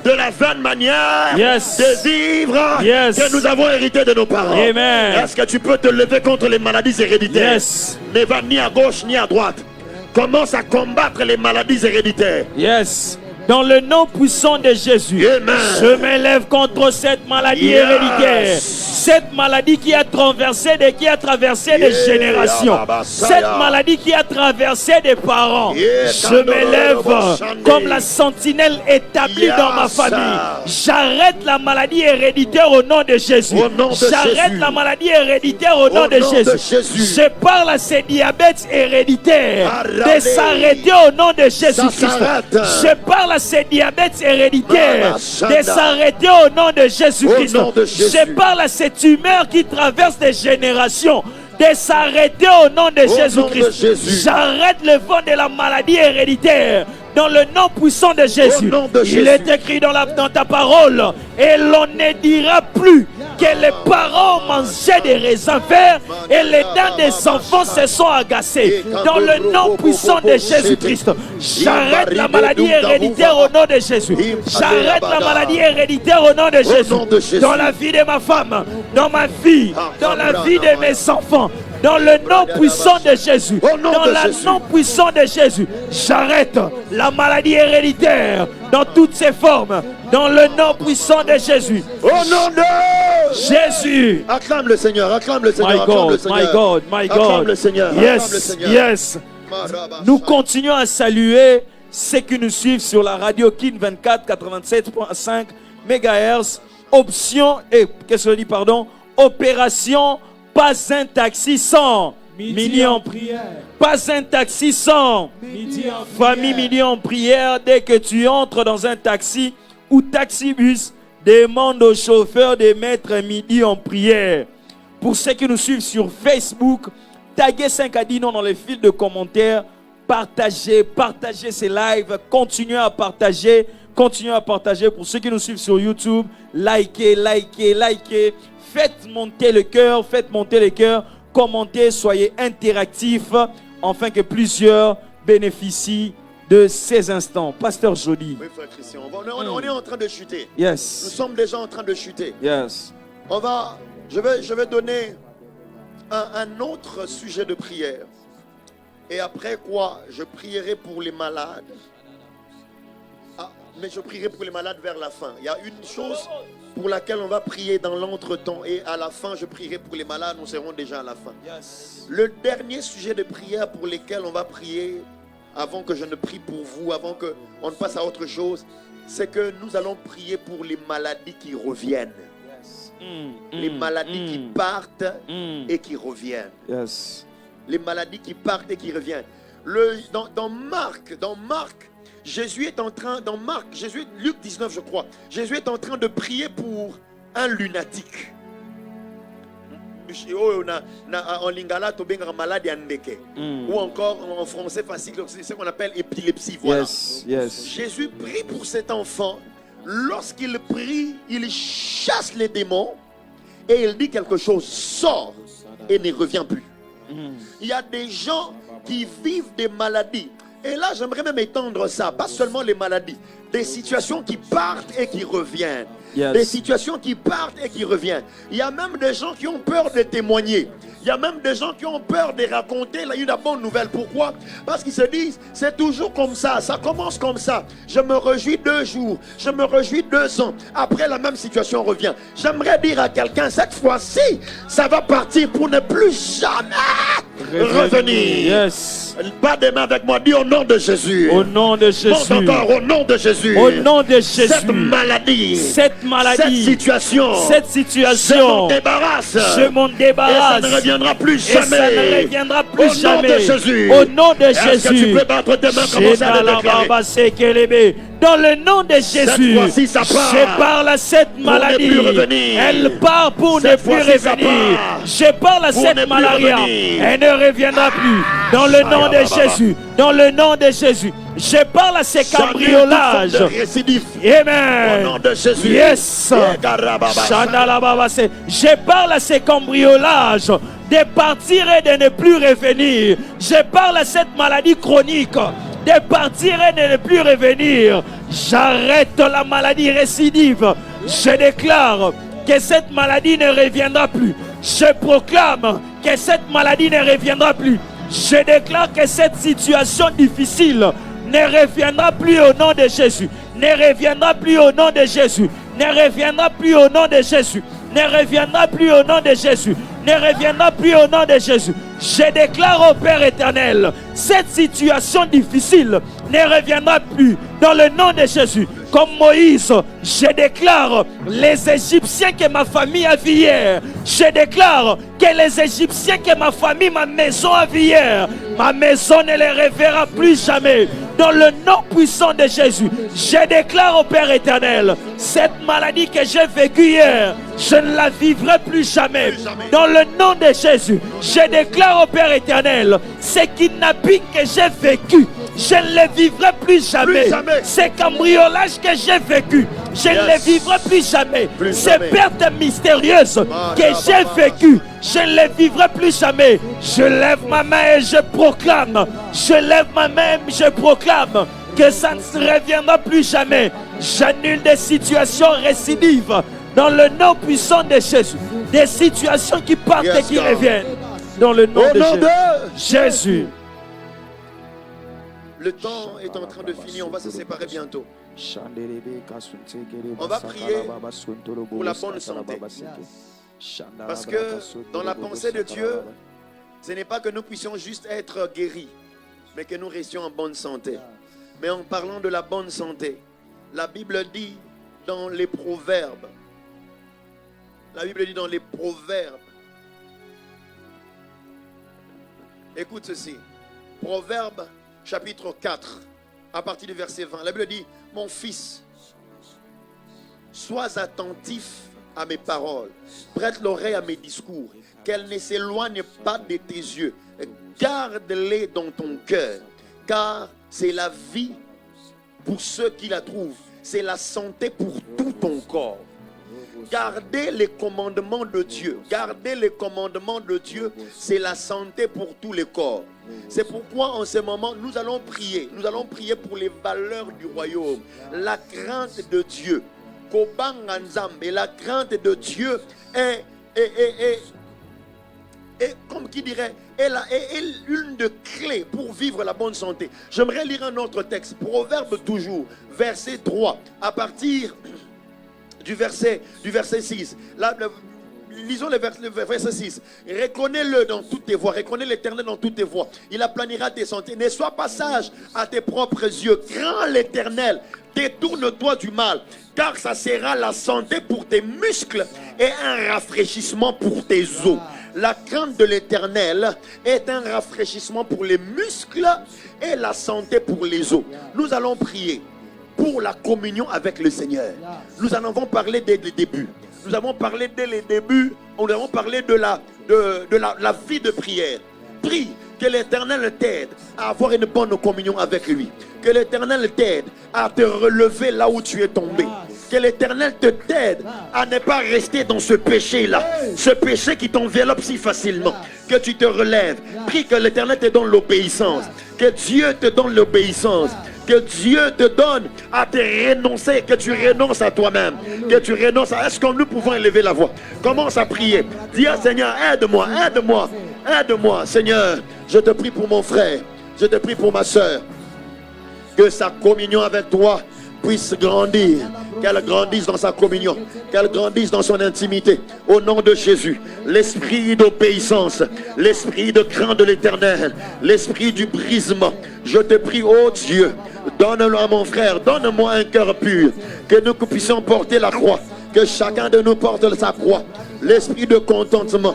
de la vaine manière de vivre que nous avons hérité de nos parents. Est-ce que tu peux te lever contre les maladies héréditaires? Ne va ni à gauche ni à droite. Commence à combattre les maladies héréditaires. Dans le nom puissant de Jésus, je m'élève contre cette maladie héréditaire. Cette maladie qui a traversé des générations. Cette maladie qui a traversé des parents. Je m'élève comme la sentinelle établie dans ma famille. J'arrête la maladie héréditaire au nom de Jésus. J'arrête la maladie héréditaire au nom de Jésus. Je parle à ces diabètes héréditaires de s'arrêter au nom de Jésus-Christ. Je parle à ces diabètes héréditaires de s'arrêter au nom de Jésus-Christ. Je parle à ces tumeurs qui traversent des générations de s'arrêter au nom de Jésus-Christ. J'arrête le vent de la maladie héréditaire dans le nom puissant de Jésus. Il est écrit dans ta parole, et l'on ne dira plus que les parents ont mangé des raisins verts et les dents des enfants se sont agacées. Dans le nom puissant de Jésus-Christ, j'arrête la maladie héréditaire au nom de Jésus. J'arrête la maladie héréditaire au nom de Jésus. Dans la vie de ma femme, dans ma vie, dans la vie de mes enfants. Dans le nom puissant de Jésus, dans le nom puissant de Jésus, j'arrête la maladie héréditaire dans toutes ses formes. Dans le nom puissant de Jésus. Au nom de Jésus. Acclame le Seigneur, acclame le Seigneur. My God, my God, my God. Acclame le Seigneur. Yes. Nous continuons à saluer ceux qui nous suivent sur la radio Kin 24 87.5 MHz. Option et qu'est-ce que je dis, pardon? Opération pas un taxi sans midi en prière. Pas un taxi sans famille midi en prière. Dès que tu entres dans un taxi ou taxibus, demande au chauffeur de mettre midi en prière. Pour ceux qui nous suivent sur Facebook, taguez 5 à 10 noms dans les fils de commentaires. Partagez ces lives. Continuez à partager. Pour ceux qui nous suivent sur YouTube, likez. Faites monter le cœur, commentez, soyez interactifs, afin que plusieurs bénéficient de ces instants. Pasteur Jody. Oui, frère Christian, on est en train de chuter. Yes. Nous sommes déjà en train de chuter. Yes. Je vais donner un autre sujet de prière. Et après quoi, je prierai pour les malades. Mais je prierai pour les malades vers la fin. Il y a une chose pour laquelle on va prier dans l'entretemps. Et à la fin, je prierai pour les malades. Nous serons déjà à la fin. Le dernier sujet de prière pour lequel on va prier, avant que je ne prie pour vous, avant qu'on ne passe à autre chose, c'est que nous allons prier pour les maladies qui reviennent. Les maladies qui partent et qui reviennent. Les maladies qui partent et qui reviennent. Dans Marc, Jésus est en train, Luc 19 je crois, Jésus est en train de prier pour un lunatique. En lingala, maladie ou encore en français facile, c'est ce qu'on appelle épilepsie. Voilà. Jésus prie pour cet enfant. Lorsqu'il prie, il chasse les démons et il dit quelque chose, sort et ne revient plus. Il y a des gens qui vivent des maladies. Et là, j'aimerais même étendre ça, pas seulement les maladies, des situations qui partent et qui reviennent. Des situations qui partent et qui reviennent. Il y a même des gens qui ont peur de témoigner. Il y a même des gens qui ont peur de raconter une bonne nouvelle. Pourquoi? Parce qu'ils se disent, c'est toujours comme ça, ça commence comme ça. Je me réjouis 2 jours, je me réjouis 2 ans. Après, la même situation revient. J'aimerais dire à quelqu'un, cette fois-ci, ça va partir pour ne plus jamais revenir. Yes. Pas des mains avec moi, dis au nom de Jésus. Au nom de Jésus. Monte encore au nom de Jésus. Au nom de Jésus. Cette maladie. Cette maladie. Cette situation. Je m'en débarrasse. Je m'en débarrasse. Et ça ne reviendra plus Et jamais. ça ne reviendra plus jamais. Au nom de Jésus. Au nom de Jésus. Est-ce que tu peux battre tes mains, commencer à le déclarer? Dans le nom de Jésus, fois-ci, ça part. je parle à cette maladie. Ne plus revenir. Elle part pour ne plus revenir. Je parle à cette malaria. Elle ne reviendra plus. Dans le nom de Jésus. Dans le nom de Jésus. Je parle à ces cambriolages. Amen. Au nom de Jésus. Yes. Je parle à ces cambriolages de partir et de ne plus revenir. Je parle à cette maladie chronique de partir et de ne plus revenir. J'arrête la maladie récidive. Je déclare que cette maladie ne reviendra plus. Je proclame que cette maladie ne reviendra plus. Je déclare que cette situation difficile ne reviendra plus au nom de Jésus. Ne reviendra plus au nom de Jésus. Ne reviendra plus au nom de Jésus. Ne reviendra plus au nom de Jésus. Ne reviendra plus au nom de Jésus. Je déclare au Père éternel, cette situation difficile ne reviendra plus dans le nom de Jésus. Comme Moïse, je déclare les Égyptiens que ma famille a vu hier. Je déclare que les Égyptiens que ma famille, ma maison a vu hier, ma maison ne les reverra plus jamais. Dans le nom puissant de Jésus, je déclare au Père éternel, cette maladie que j'ai vécue hier, je ne la vivrai plus jamais. Dans le nom de Jésus, je déclare au Père éternel, ce kidnapping que j'ai vécu, je ne les vivrai plus jamais. Ces cambriolages que j'ai vécu, je ne les vivrai plus jamais. Ces pertes mystérieuses que j'ai vécues, je ne les vivrai plus jamais. Je lève ma main et je proclame. Je lève ma main et je proclame que ça ne se reviendra plus jamais. J'annule des situations récidives dans le nom puissant de Jésus. Des situations qui partent et qui reviennent. Dans le nom de Jésus. Le temps est en train de finir, on va se séparer bientôt. On va prier pour la bonne santé. Parce que dans la pensée de Dieu, ce n'est pas que nous puissions juste être guéris, mais que nous restions en bonne santé. Mais en parlant de la bonne santé, la Bible dit dans les Proverbes, écoute ceci, Proverbes chapitre 4, à partir du verset 20, la Bible dit, mon fils, sois attentif à mes paroles, prête l'oreille à mes discours, qu'elles ne s'éloignent pas de tes yeux, garde-les dans ton cœur, car c'est la vie pour ceux qui la trouvent, c'est la santé pour tout ton corps. Gardez les commandements de Dieu. Gardez les commandements de Dieu, c'est la santé pour tous les corps. C'est pourquoi en ce moment, nous allons prier. Nous allons prier pour les valeurs du royaume. La crainte de Dieu. Et la crainte de Dieu est comme qui dirait, est une des clés pour vivre la bonne santé. J'aimerais lire un autre texte. Proverbe toujours, verset 3, à partir du verset 6. Là, lisons le verset 6. Reconnais-le dans toutes tes voies. Reconnais l'Éternel dans toutes tes voies. Il aplanira tes sentiers. Ne sois pas sage à tes propres yeux. Crains l'Éternel. Détourne-toi du mal. Car ça sera la santé pour tes muscles et un rafraîchissement pour tes os. La crainte de l'Éternel est un rafraîchissement pour les muscles et la santé pour les os. Nous allons prier pour la communion avec le Seigneur. Nous en avons parlé dès le début. Nous avons parlé dès le début. Nous avons parlé de la vie de prière. Prie que l'Éternel t'aide à avoir une bonne communion avec lui. Que l'Éternel t'aide à te relever là où tu es tombé. Que l'Éternel t'aide à ne pas rester dans ce péché-là. Ce péché qui t'enveloppe si facilement. Que tu te relèves. Prie que l'Éternel te donne l'obéissance. Que Dieu te donne l'obéissance. Que Dieu te donne à te renoncer. Que tu renonces à toi-même. Que tu renonces à... Est-ce que nous pouvons élever la voix? Commence à prier. Dis à Seigneur, aide-moi, aide-moi. Aide-moi, Seigneur. Je te prie pour mon frère. Je te prie pour ma soeur. Que sa communion avec toi puisse grandir, qu'elle grandisse dans sa communion, qu'elle grandisse dans son intimité. Au nom de Jésus, l'esprit d'obéissance, l'esprit de crainte de l'Éternel, l'esprit du brisement, je te prie, ô Dieu, donne-le à mon frère, donne-moi un cœur pur, que nous puissions porter la croix, que chacun de nous porte sa croix. L'esprit de contentement,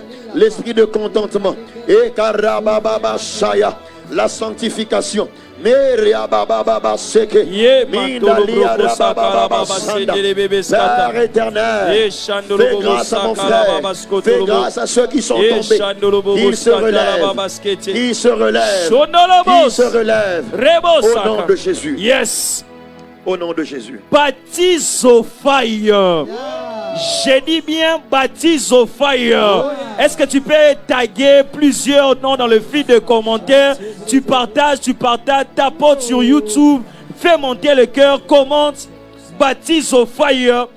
et karababa shaya, la sanctification. Père éternel, fais grâce à mon frère, fais grâce à ceux qui sont tombés. Ils se relèvent, au nom de Jésus. Yes. Au nom de Jésus. Baptise au fire. J'ai dit bien baptise au fire. Est-ce que tu peux taguer plusieurs noms dans le fil de commentaires? Tu partages, tapote sur YouTube, fais monter le cœur, commente, baptise au fire.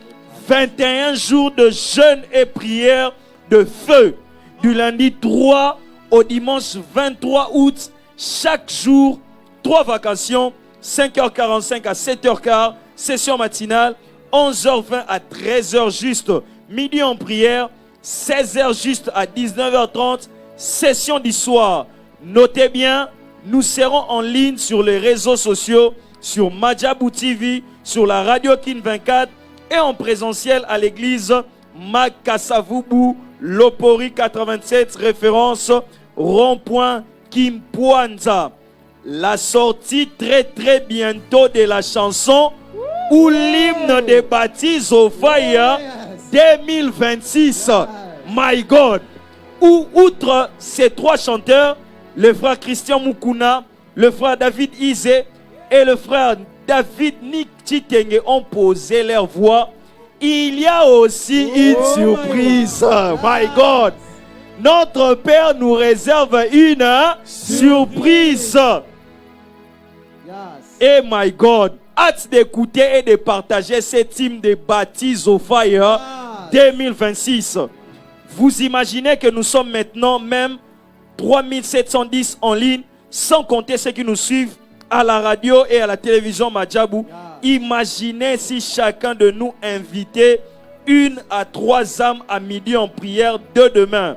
21 jours de jeûne et prière de feu. Du lundi 3 au dimanche 23 août. Chaque jour, 3 vacations. 5h45 à 7h15, session matinale, 11h20 à 13h juste, midi en prière, 16h juste à 19h30, session du soir. Notez bien, nous serons en ligne sur les réseaux sociaux, sur Madjabou TV, sur la radio Kin 24 et en présentiel à l'église Makasavubu, Lopori 87, référence rond-point Kimpwanza. La sortie très bientôt de la chanson ou l'hymne des baptises au fire 2026. My God. Ou outre ces 3 chanteurs, le frère Christian Mukuna, le frère David Izé et le frère David Nick Chitenge ont posé leur voix. Il y a aussi une surprise. My God. Notre Père nous réserve une surprise. Et my God, hâte d'écouter et de partager cette hymne de baptise au fire 2026. Vous imaginez que nous sommes maintenant même 3710 en ligne, sans compter ceux qui nous suivent à la radio et à la télévision Madjabou. Imaginez si chacun de nous invitait 1 à 3 âmes à midi en prière de demain.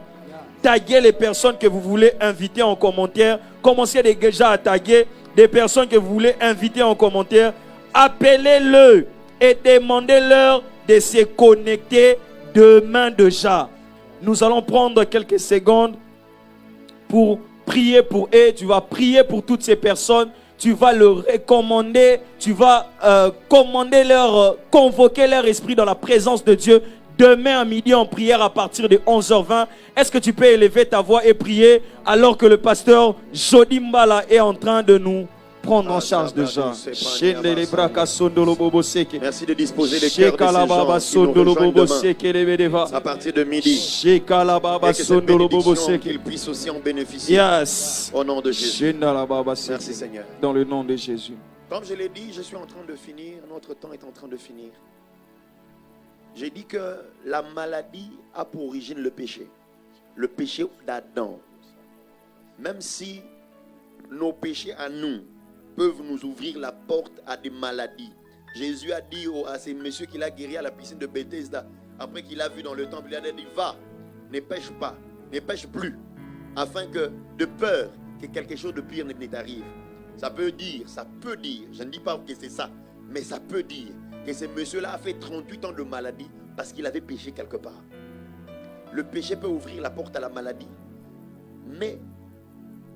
Taguez les personnes que vous voulez inviter en commentaire. Commencez déjà à taguer des personnes que vous voulez inviter en commentaire. Appelez-le et demandez-leur de se connecter demain déjà. Nous allons prendre quelques secondes pour prier pour eux. Tu vas prier pour toutes ces personnes. Tu vas leur recommander. Tu vas convoquer leur esprit dans la présence de Dieu. Demain à midi en prière à partir de 11h20. Est-ce que tu peux élever ta voix et prier alors que le pasteur Jody Mbala est en train de nous prendre en charge déjà? Merci de disposer les cœurs de ces gens qui nous rejoignent demain à partir de midi. Et que cette bénédiction, qu'ils puissent aussi en bénéficier. Yes. Au nom de Jésus. Merci Seigneur. Dans le nom de Jésus. Comme je l'ai dit, je suis en train de finir. Notre temps est en train de finir. J'ai dit que la maladie a pour origine le péché d'Adam. Même si nos péchés à nous peuvent nous ouvrir la porte à des maladies. Jésus a dit à ces messieurs qu'il a guéri à la piscine de Bethesda, après qu'il a vu dans le temple, il a dit, va, ne pêche pas, ne pêche plus, afin que, de peur que quelque chose de pire ne t'arrive. Ça peut dire, je ne dis pas que c'est ça, mais ça peut dire que ce monsieur-là a fait 38 ans de maladie parce qu'il avait péché quelque part. Le péché peut ouvrir la porte à la maladie. Mais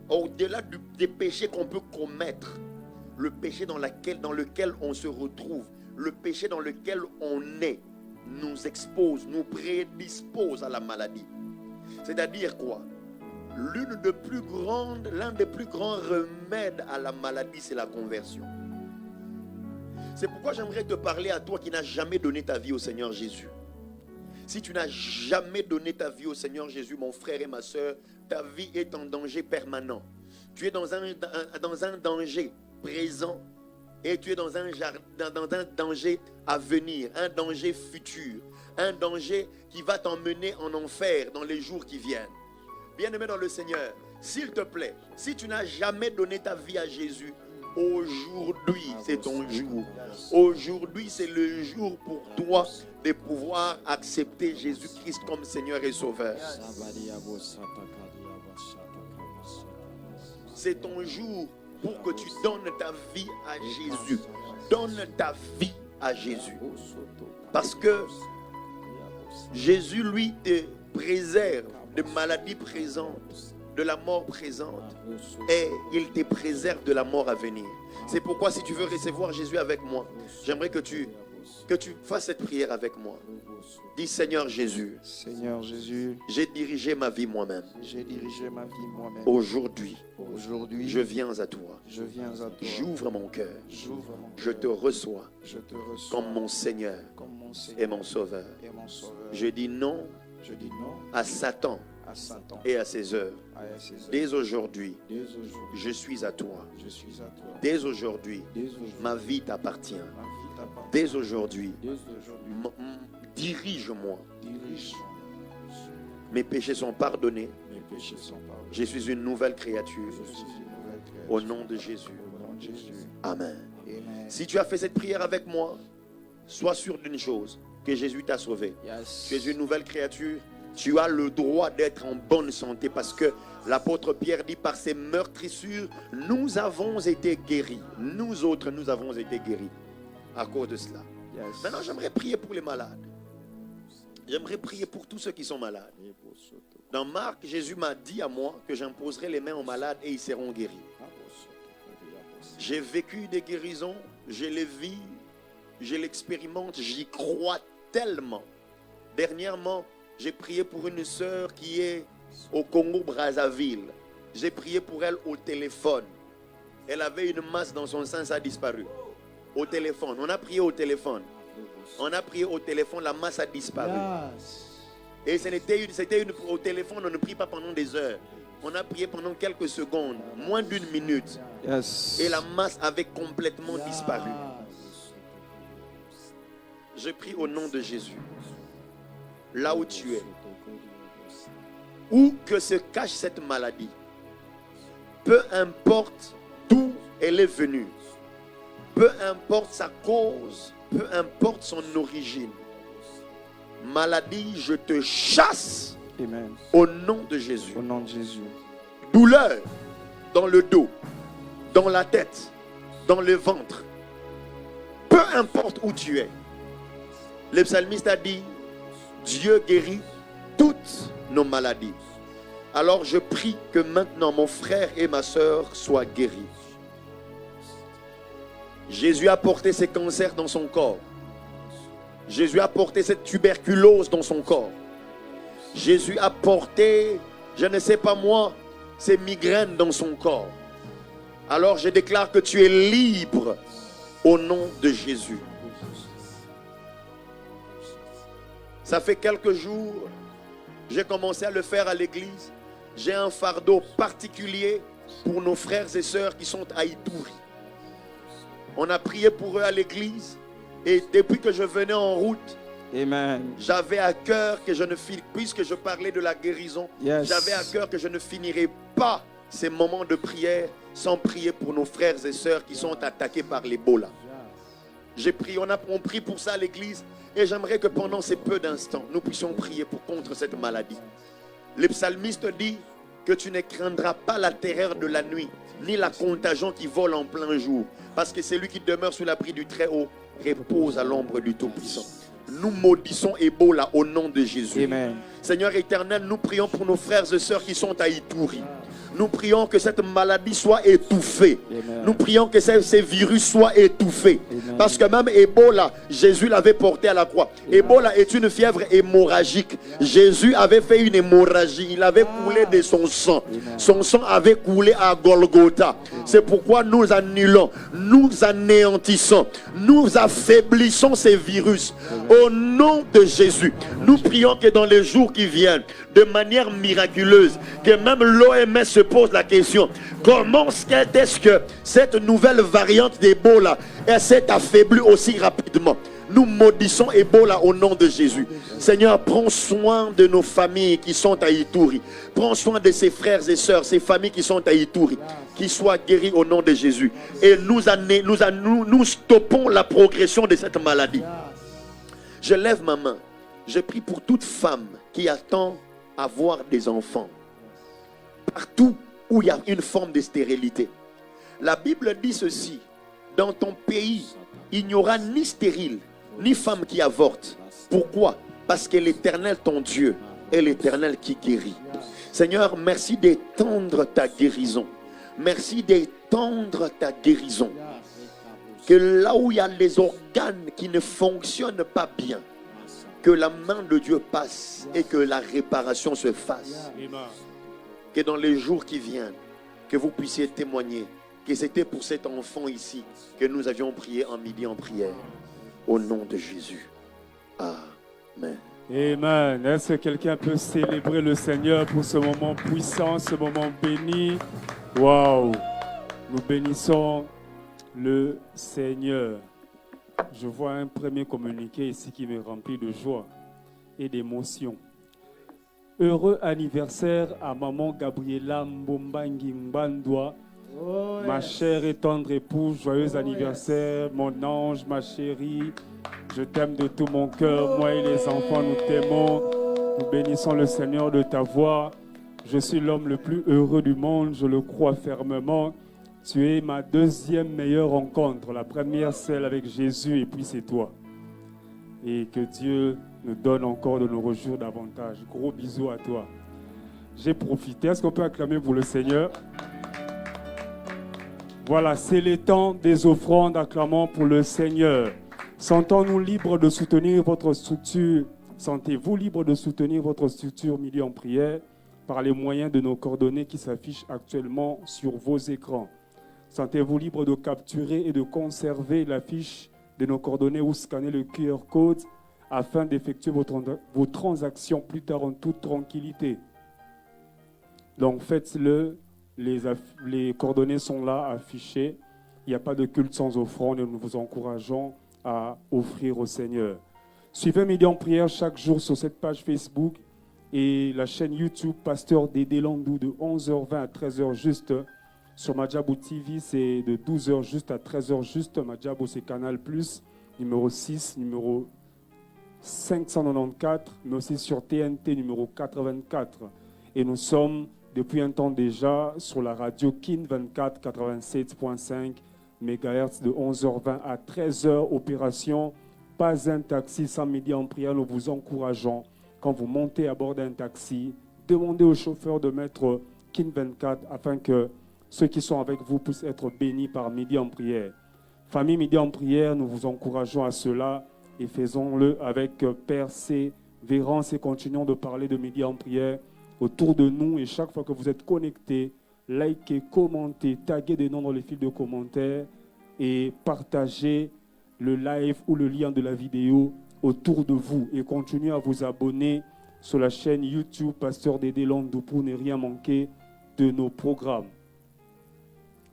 au-delà des péchés qu'on peut commettre, le péché dans lequel on se retrouve, le péché dans lequel on est, nous expose, nous prédispose à la maladie. C'est-à-dire quoi? L'un des plus grands remèdes à la maladie, c'est la conversion. C'est pourquoi j'aimerais te parler à toi qui n'as jamais donné ta vie au Seigneur Jésus. Si tu n'as jamais donné ta vie au Seigneur Jésus, mon frère et ma soeur, ta vie est en danger permanent. Tu es dans un danger présent et tu es dans un danger à venir, un danger futur, un danger qui va t'emmener en enfer dans les jours qui viennent. Bien-aimé dans le Seigneur, s'il te plaît, si tu n'as jamais donné ta vie à Jésus, Aujourd'hui, c'est ton jour. Aujourd'hui, c'est le jour pour toi de pouvoir accepter Jésus-Christ comme Seigneur et Sauveur. C'est ton jour pour que tu donnes ta vie à Jésus. Donne ta vie à Jésus. Parce que Jésus, lui, te préserve de maladies présentes, de la mort présente, et il te préserve de la mort à venir. C'est pourquoi si tu veux recevoir Jésus avec moi, j'aimerais que tu fasses cette prière avec moi. Dis Seigneur Jésus, Seigneur Jésus, j'ai dirigé ma vie moi-même. j'ai dirigé ma vie moi-même. Aujourd'hui, Aujourd'hui, je viens à toi. je viens à toi. J'ouvre mon cœur. J'ouvre mon Je cœur. te reçois Je te reçois comme mon Seigneur comme mon et Seigneur mon Sauveur. et mon Sauveur. Je dis non Je dis non à Satan à Satan et à ses œuvres. et à ses œuvres. Dès aujourd'hui, Dès aujourd'hui, je suis à toi. je suis à toi. Dès aujourd'hui, Dès aujourd'hui, ma vie t'appartient. ma vie t'appartient. Dès aujourd'hui, Dès aujourd'hui, dirige-moi. dirige. Mes péchés sont pardonnés. Mes péchés sont pardonnés. Je suis une nouvelle créature. Je suis une nouvelle créature. Au nom de Jésus. Au nom de Jésus. Amen. Amen. Si tu as fait cette prière avec moi, sois sûr d'une chose, que Jésus t'a sauvé. Yes. Tu es une nouvelle créature. Tu as le droit d'être en bonne santé parce que l'apôtre Pierre dit par ses meurtrissures, nous avons été guéris. Nous autres, nous avons été guéris à cause de cela. Yes. Maintenant, j'aimerais prier pour les malades. J'aimerais prier pour tous ceux qui sont malades. Dans Marc, Jésus m'a dit à moi que j'imposerai les mains aux malades et ils seront guéris. J'ai vécu des guérisons, je les vis, je l'expérimente, j'y crois tellement. Dernièrement, j'ai prié pour une sœur qui est au Congo-Brazzaville. J'ai prié pour elle au téléphone. Elle avait une masse dans son sein, ça a disparu. Au téléphone, on a prié au téléphone. On a prié au téléphone, la masse a disparu. Et c'était au téléphone, on ne prie pas pendant des heures. On a prié pendant quelques secondes, moins d'une minute. Yes. Et la masse avait complètement disparu. Je prie au nom de Jésus. Là où tu es, où que se cache cette maladie, peu importe d'où elle est venue, peu importe sa cause, peu importe son origine, maladie, je te chasse Amen. au nom de Jésus. Au nom de Jésus. Douleur dans le dos, dans la tête, dans le ventre, peu importe où tu es. Le psalmiste a dit, Dieu guérit toutes nos maladies. Alors je prie que maintenant mon frère et ma soeur soient guéris. Jésus a porté ces cancers dans son corps. Jésus a porté cette tuberculose dans son corps. Jésus a porté, je ne sais pas moi, ces migraines dans son corps. Alors je déclare que tu es libre au nom de Jésus. Ça fait quelques jours, j'ai commencé à le faire à l'église. J'ai un fardeau particulier pour nos frères et sœurs qui sont à Ituri. On a prié pour eux à l'église et depuis que je venais en route, Amen. j'avais à cœur que je ne finis, puisque je parlais de la guérison, Yes. j'avais à cœur que je ne finirai pas ces moments de prière sans prier pour nos frères et sœurs qui sont attaqués par l'Ebola. J'ai prié, on prie pour ça à l'église et j'aimerais que pendant ces peu d'instants, nous puissions prier contre cette maladie. Le psalmiste dit que tu ne craindras pas la terreur de la nuit, ni la contagion qui vole en plein jour, parce que celui qui demeure sous l'abri du Très-Haut repose à l'ombre du Tout-Puissant. Nous maudissons Ebola au nom de Jésus. Amen. Seigneur éternel, nous prions pour nos frères et sœurs qui sont à Ituri. Nous prions que cette maladie soit étouffée. Amen. Nous prions que ces virus soient étouffés. Amen. Parce que même Ebola, Jésus l'avait porté à la croix. Ebola est une fièvre hémorragique. Jésus avait fait une hémorragie. Il avait coulé de son sang. Amen. Son sang avait coulé à Golgotha. C'est pourquoi nous annulons, nous anéantissons, nous affaiblissons ces virus. Au nom de Jésus, nous prions que dans les jours qui viennent, de manière miraculeuse, que même l'OMS se pose la question, comment est-ce que cette nouvelle variante d'Ebola s'est affaiblie aussi rapidement? Nous maudissons Ebola au nom de Jésus. Seigneur, prends soin de nos familles qui sont à Ituri. Prends soin de ses frères et sœurs, ces familles qui sont à Ituri, qui soient guéris au nom de Jésus. Et nous stoppons la progression de cette maladie. Je lève ma main. Je prie pour toute femme qui attend à avoir des enfants. Partout où il y a une forme de stérilité. La Bible dit ceci. Dans ton pays, il n'y aura ni stérile, ni femme qui avorte. Pourquoi? Parce que l'Éternel, ton Dieu, est l'Éternel qui guérit. Seigneur, merci d'étendre ta guérison. Merci d'étendre ta guérison. Que là où il y a les organes qui ne fonctionnent pas bien, que la main de Dieu passe et que la réparation se fasse. Que dans les jours qui viennent, que vous puissiez témoigner que c'était pour cet enfant ici que nous avions prié en midi en prière. Au nom de Jésus. Amen. Amen. Est-ce que quelqu'un peut célébrer le Seigneur pour ce moment puissant, ce moment béni? Waouh! Nous bénissons le Seigneur. Je vois un premier communiqué ici qui me remplit de joie et d'émotion. Heureux anniversaire à maman Gabriela Mbombangi Mbandwa, ma chère et tendre épouse. Joyeux anniversaire, mon ange, ma chérie. Je t'aime de tout mon cœur. Moi et les enfants, nous t'aimons. Nous bénissons le Seigneur de ta voix. Je suis l'homme le plus heureux du monde, je le crois fermement. Tu es ma deuxième meilleure rencontre. La première, celle avec Jésus, et puis c'est toi. Et que Dieu nous donne encore de nous réjouir davantage. Gros bisous à toi. J'ai profité. Est-ce qu'on peut acclamer pour le Seigneur? Voilà, c'est le temps des offrandes. Acclamons pour le Seigneur. Sentons-nous libres de soutenir votre structure. Sentez-vous libre de soutenir votre structure Midi en prière par les moyens de nos coordonnées qui s'affichent actuellement sur vos écrans. Sentez-vous libre de capturer et de conserver la fiche de nos coordonnées ou scanner le QR code afin d'effectuer vos transactions plus tard en toute tranquillité. Donc faites-le, les coordonnées sont là affichées. Il n'y a pas de culte sans offrande et nous vous encourageons à offrir au Seigneur. Suivez Midi en prière chaque jour sur cette page Facebook et la chaîne YouTube Pasteur Dédé Landou de 11h20 à 13h juste. Sur Madjabou TV, c'est de 12h juste à 13h juste. Madjabou, c'est Canal+, numéro 6, numéro 594, mais aussi sur TNT, numéro 84. Et nous sommes, depuis un temps déjà, sur la radio Kin 24, 87.5 MHz de 11h20 à 13h. Opération Pas un taxi sans Midi en prière. Nous vous encourageons, quand vous montez à bord d'un taxi, demandez au chauffeur de mettre Kin 24 afin que ceux qui sont avec vous puissent être bénis par Midi en prière. Famille Midi en prière, nous vous encourageons à cela et faisons-le avec persévérance et continuons de parler de Midi en prière autour de nous. Et chaque fois que vous êtes connectés, likez, commentez, taguez des noms dans les fils de commentaires et partagez le live ou le lien de la vidéo autour de vous. Et continuez à vous abonner sur la chaîne YouTube Pasteur Dédé Landou pour ne rien manquer de nos programmes.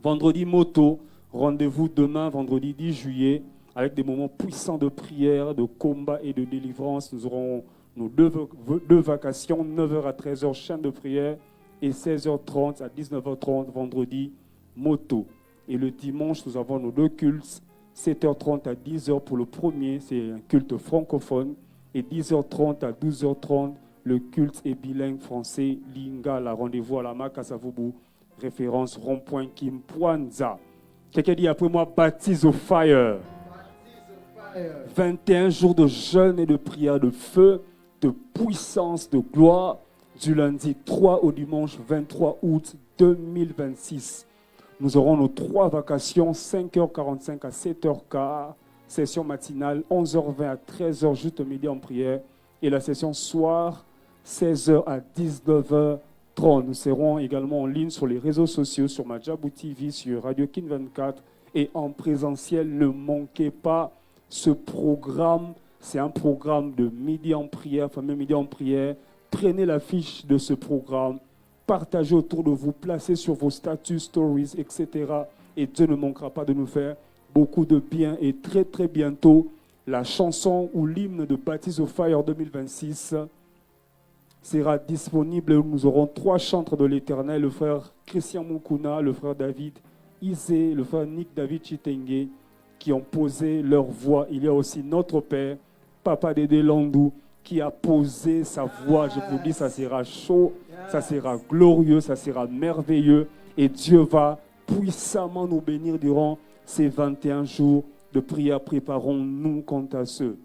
Vendredi moto, rendez-vous demain, vendredi 10 juillet, avec des moments puissants de prière, de combat et de délivrance. Nous aurons nos deux vacations, 9h à 13h, chaîne de prière, et 16h30 à 19h30, vendredi moto. Et le dimanche, nous avons nos deux cultes, 7h30 à 10h pour le premier, c'est un culte francophone, et 10h30 à 12h30, le culte est bilingue français, Lingala. Rendez-vous à la Makasavubu. Référence rond-point Kim Pwanza. Quelqu'un dit après moi, baptise au fire. 21 jours de jeûne et de prière de feu, de puissance, de gloire, du lundi 3 au dimanche 23 août 2026. Nous aurons nos 3 vacations, 5h45 à 7h15, session matinale 11h20 à 13h, juste Midi en prière, et la session soir 16h à 19h. Nous serons également en ligne sur les réseaux sociaux, sur Madjabou TV, sur Radio Kin 24 et en présentiel. Ne manquez pas ce programme. C'est un programme de Midi en prière, famille Midi en prière. Prenez la fiche de ce programme, partagez autour de vous, placez sur vos statuts, stories, etc. Et Dieu ne manquera pas de nous faire beaucoup de bien. Et très très bientôt, la chanson ou l'hymne de Baptiste au Fire 2026 sera disponible. Nous aurons 3 chantres de l'Éternel, le frère Christian Mukuna, le frère David Isé, le frère Nick David Chitenge, qui ont posé leur voix. Il y a aussi notre Père, Papa Dédé Landou, qui a posé sa voix. Je vous dis, ça sera chaud, ça sera glorieux, ça sera merveilleux. Et Dieu va puissamment nous bénir durant ces 21 jours de prière. Préparons-nous quant à ce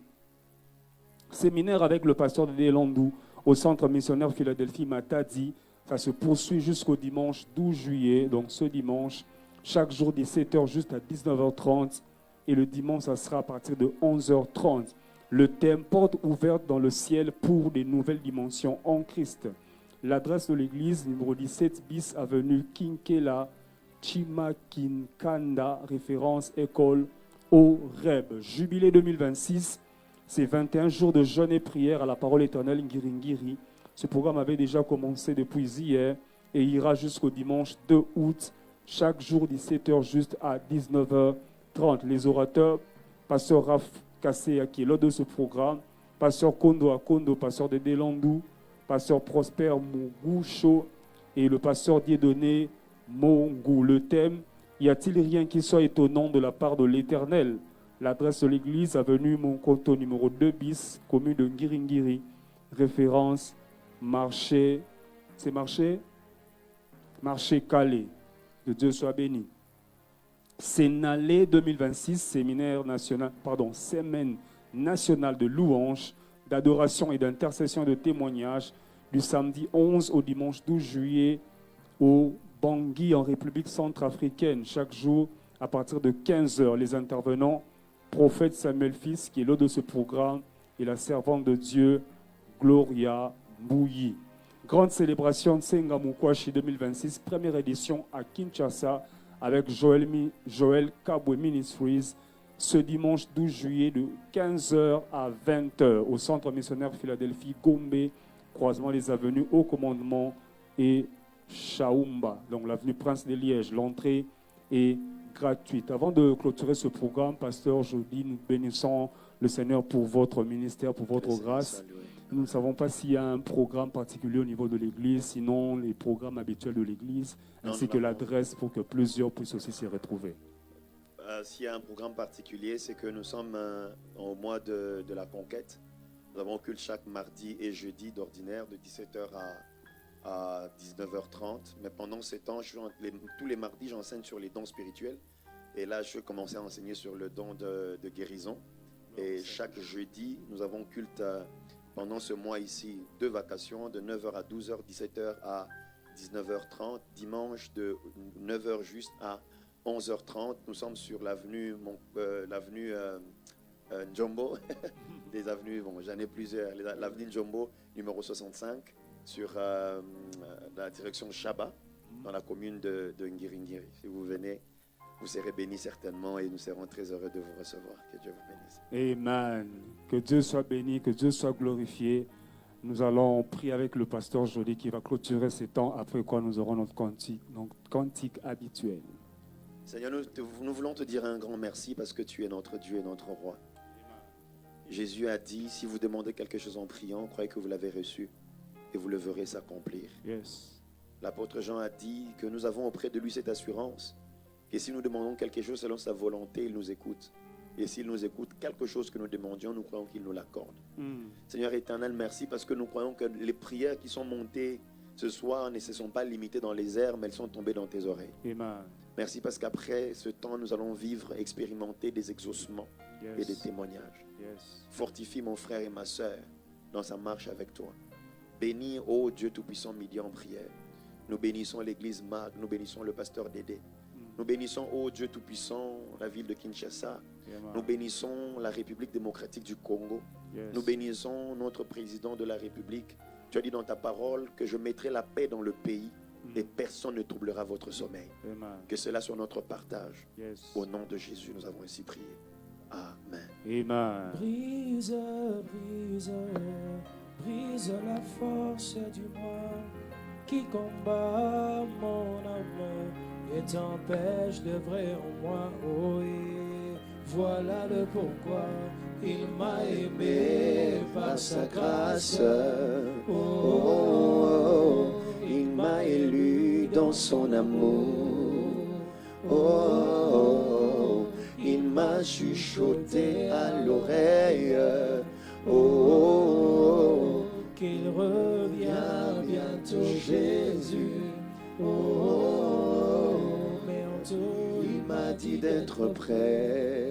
séminaire avec le pasteur Dédé Landou au centre missionnaire Philadelphie Matadi. Ça se poursuit jusqu'au dimanche 12 juillet. Donc ce dimanche, chaque jour 17h juste à 19h30. Et le dimanche, ça sera à partir de 11h30. Le thème porte ouverte dans le ciel pour des nouvelles dimensions en Christ. L'adresse de l'église, numéro 17 bis avenue Kinkela, Chimakinkanda, référence école Horeb. Jubilé 2026, c'est 21 jours de jeûne et prière à la parole éternelle Ngiringiri. Ce programme avait déjà commencé depuis hier et ira jusqu'au dimanche 2 août, chaque jour 17h juste à 19h30. Les orateurs, pasteur Raph Kassea qui est lors de ce programme, pasteur Kondo Akondo, pasteur Dédé Landou, pasteur Prosper Mougoucho et le pasteur Dieudonné Mongou. Le thème, y a-t-il rien qui soit étonnant de la part de l'Éternel? L'adresse de l'église, avenue Monkoto, numéro 2 bis, commune de Ngiringiri. Référence, marché, c'est marché Calais. Que Dieu soit béni. Sénalé 2026, semaine nationale de louanges, d'adoration et d'intercession et de témoignage du samedi 11 au dimanche 12 juillet au Bangui en République centrafricaine. Chaque jour à partir de 15h, les intervenants, prophète Samuel Fils qui est l'hôte de ce programme et la servante de Dieu Gloria Mbouyi. Grande célébration de Senga Mukwashi 2026, première édition à Kinshasa avec Joël Kabwe Ministries ce dimanche 12 juillet de 15h à 20h au centre missionnaire Philadelphie Gombe, croisement des avenues Haut Commandement et Chaoumba, donc l'avenue Prince de Liège. L'entrée est gratuite. Avant de clôturer ce programme, pasteur Jody, nous bénissons le Seigneur pour votre ministère, pour votre grâce. Nous ne savons pas s'il y a un programme particulier au niveau de l'Église, sinon les programmes habituels de l'Église, ainsi que l'adresse pour que plusieurs puissent aussi s'y retrouver. S'il y a un programme particulier, c'est que nous sommes au mois de la conquête. Nous avons culte chaque mardi et jeudi d'ordinaire de 17h à 19h30. Mais pendant ces temps, tous les mardis, j'enseigne sur les dons spirituels. Et là, je vais commencer à enseigner sur le don de guérison. Et chaque jeudi, nous avons culte pendant ce mois ici, 2 vacations, de 9h à 12h, 17h à 19h30. Dimanche, de 9h juste à 11h30. Nous sommes sur l'avenue Njombo. Des avenues, bon, j'en ai plusieurs. L'avenue Njombo, numéro 65, sur la direction Chaba, dans la commune de Ngiringiri. Si vous venez, vous serez bénis certainement et nous serons très heureux de vous recevoir. Que Dieu vous bénisse. Amen. Que Dieu soit béni, que Dieu soit glorifié. Nous allons prier avec le pasteur Joly qui va clôturer ces temps, après quoi nous aurons notre cantique habituel. Seigneur, nous voulons te dire un grand merci parce que tu es notre Dieu et notre roi. Jésus a dit, si vous demandez quelque chose en priant, croyez que vous l'avez reçu et vous le verrez s'accomplir. Yes. L'apôtre Jean a dit que nous avons auprès de lui cette assurance, que si nous demandons quelque chose selon sa volonté, il nous écoute. Et s'il nous écoute, quelque chose que nous demandions, nous croyons qu'il nous l'accorde. Seigneur éternel, merci parce que nous croyons que les prières qui sont montées ce soir ne se sont pas limitées dans les airs, mais elles sont tombées dans tes oreilles. Amen. Merci parce qu'après ce temps, nous allons vivre, expérimenter des exaucements et des témoignages. Yes. Fortifie mon frère et ma soeur dans sa marche avec toi. Bénis, ô Dieu Tout-Puissant, midi en prière. Nous bénissons l'église Marc, nous bénissons le pasteur Dédé. Nous bénissons, ô Dieu Tout-Puissant, la ville de Kinshasa. Nous bénissons la République démocratique du Congo. Yes. Nous bénissons notre président de la République. Tu as dit dans ta parole que je mettrai la paix dans le pays et personne ne troublera votre sommeil. Amen. Que cela soit notre partage. Yes. Au nom de Jésus, nous avons ainsi prié. Amen. Amen. Brise, brise, brise la force du mal qui combat mon âme et t'empêche de vrai en moi. Oh, et voilà le pourquoi il m'a aimé par sa grâce. Oh, oh, oh, il m'a élu dans son amour. Oh, oh, oh, il m'a chuchoté à l'oreille. Oh, oh, oh, qu'il revient bientôt Jésus. Oh, oh, oh, mais en tout, il m'a dit d'être prêt.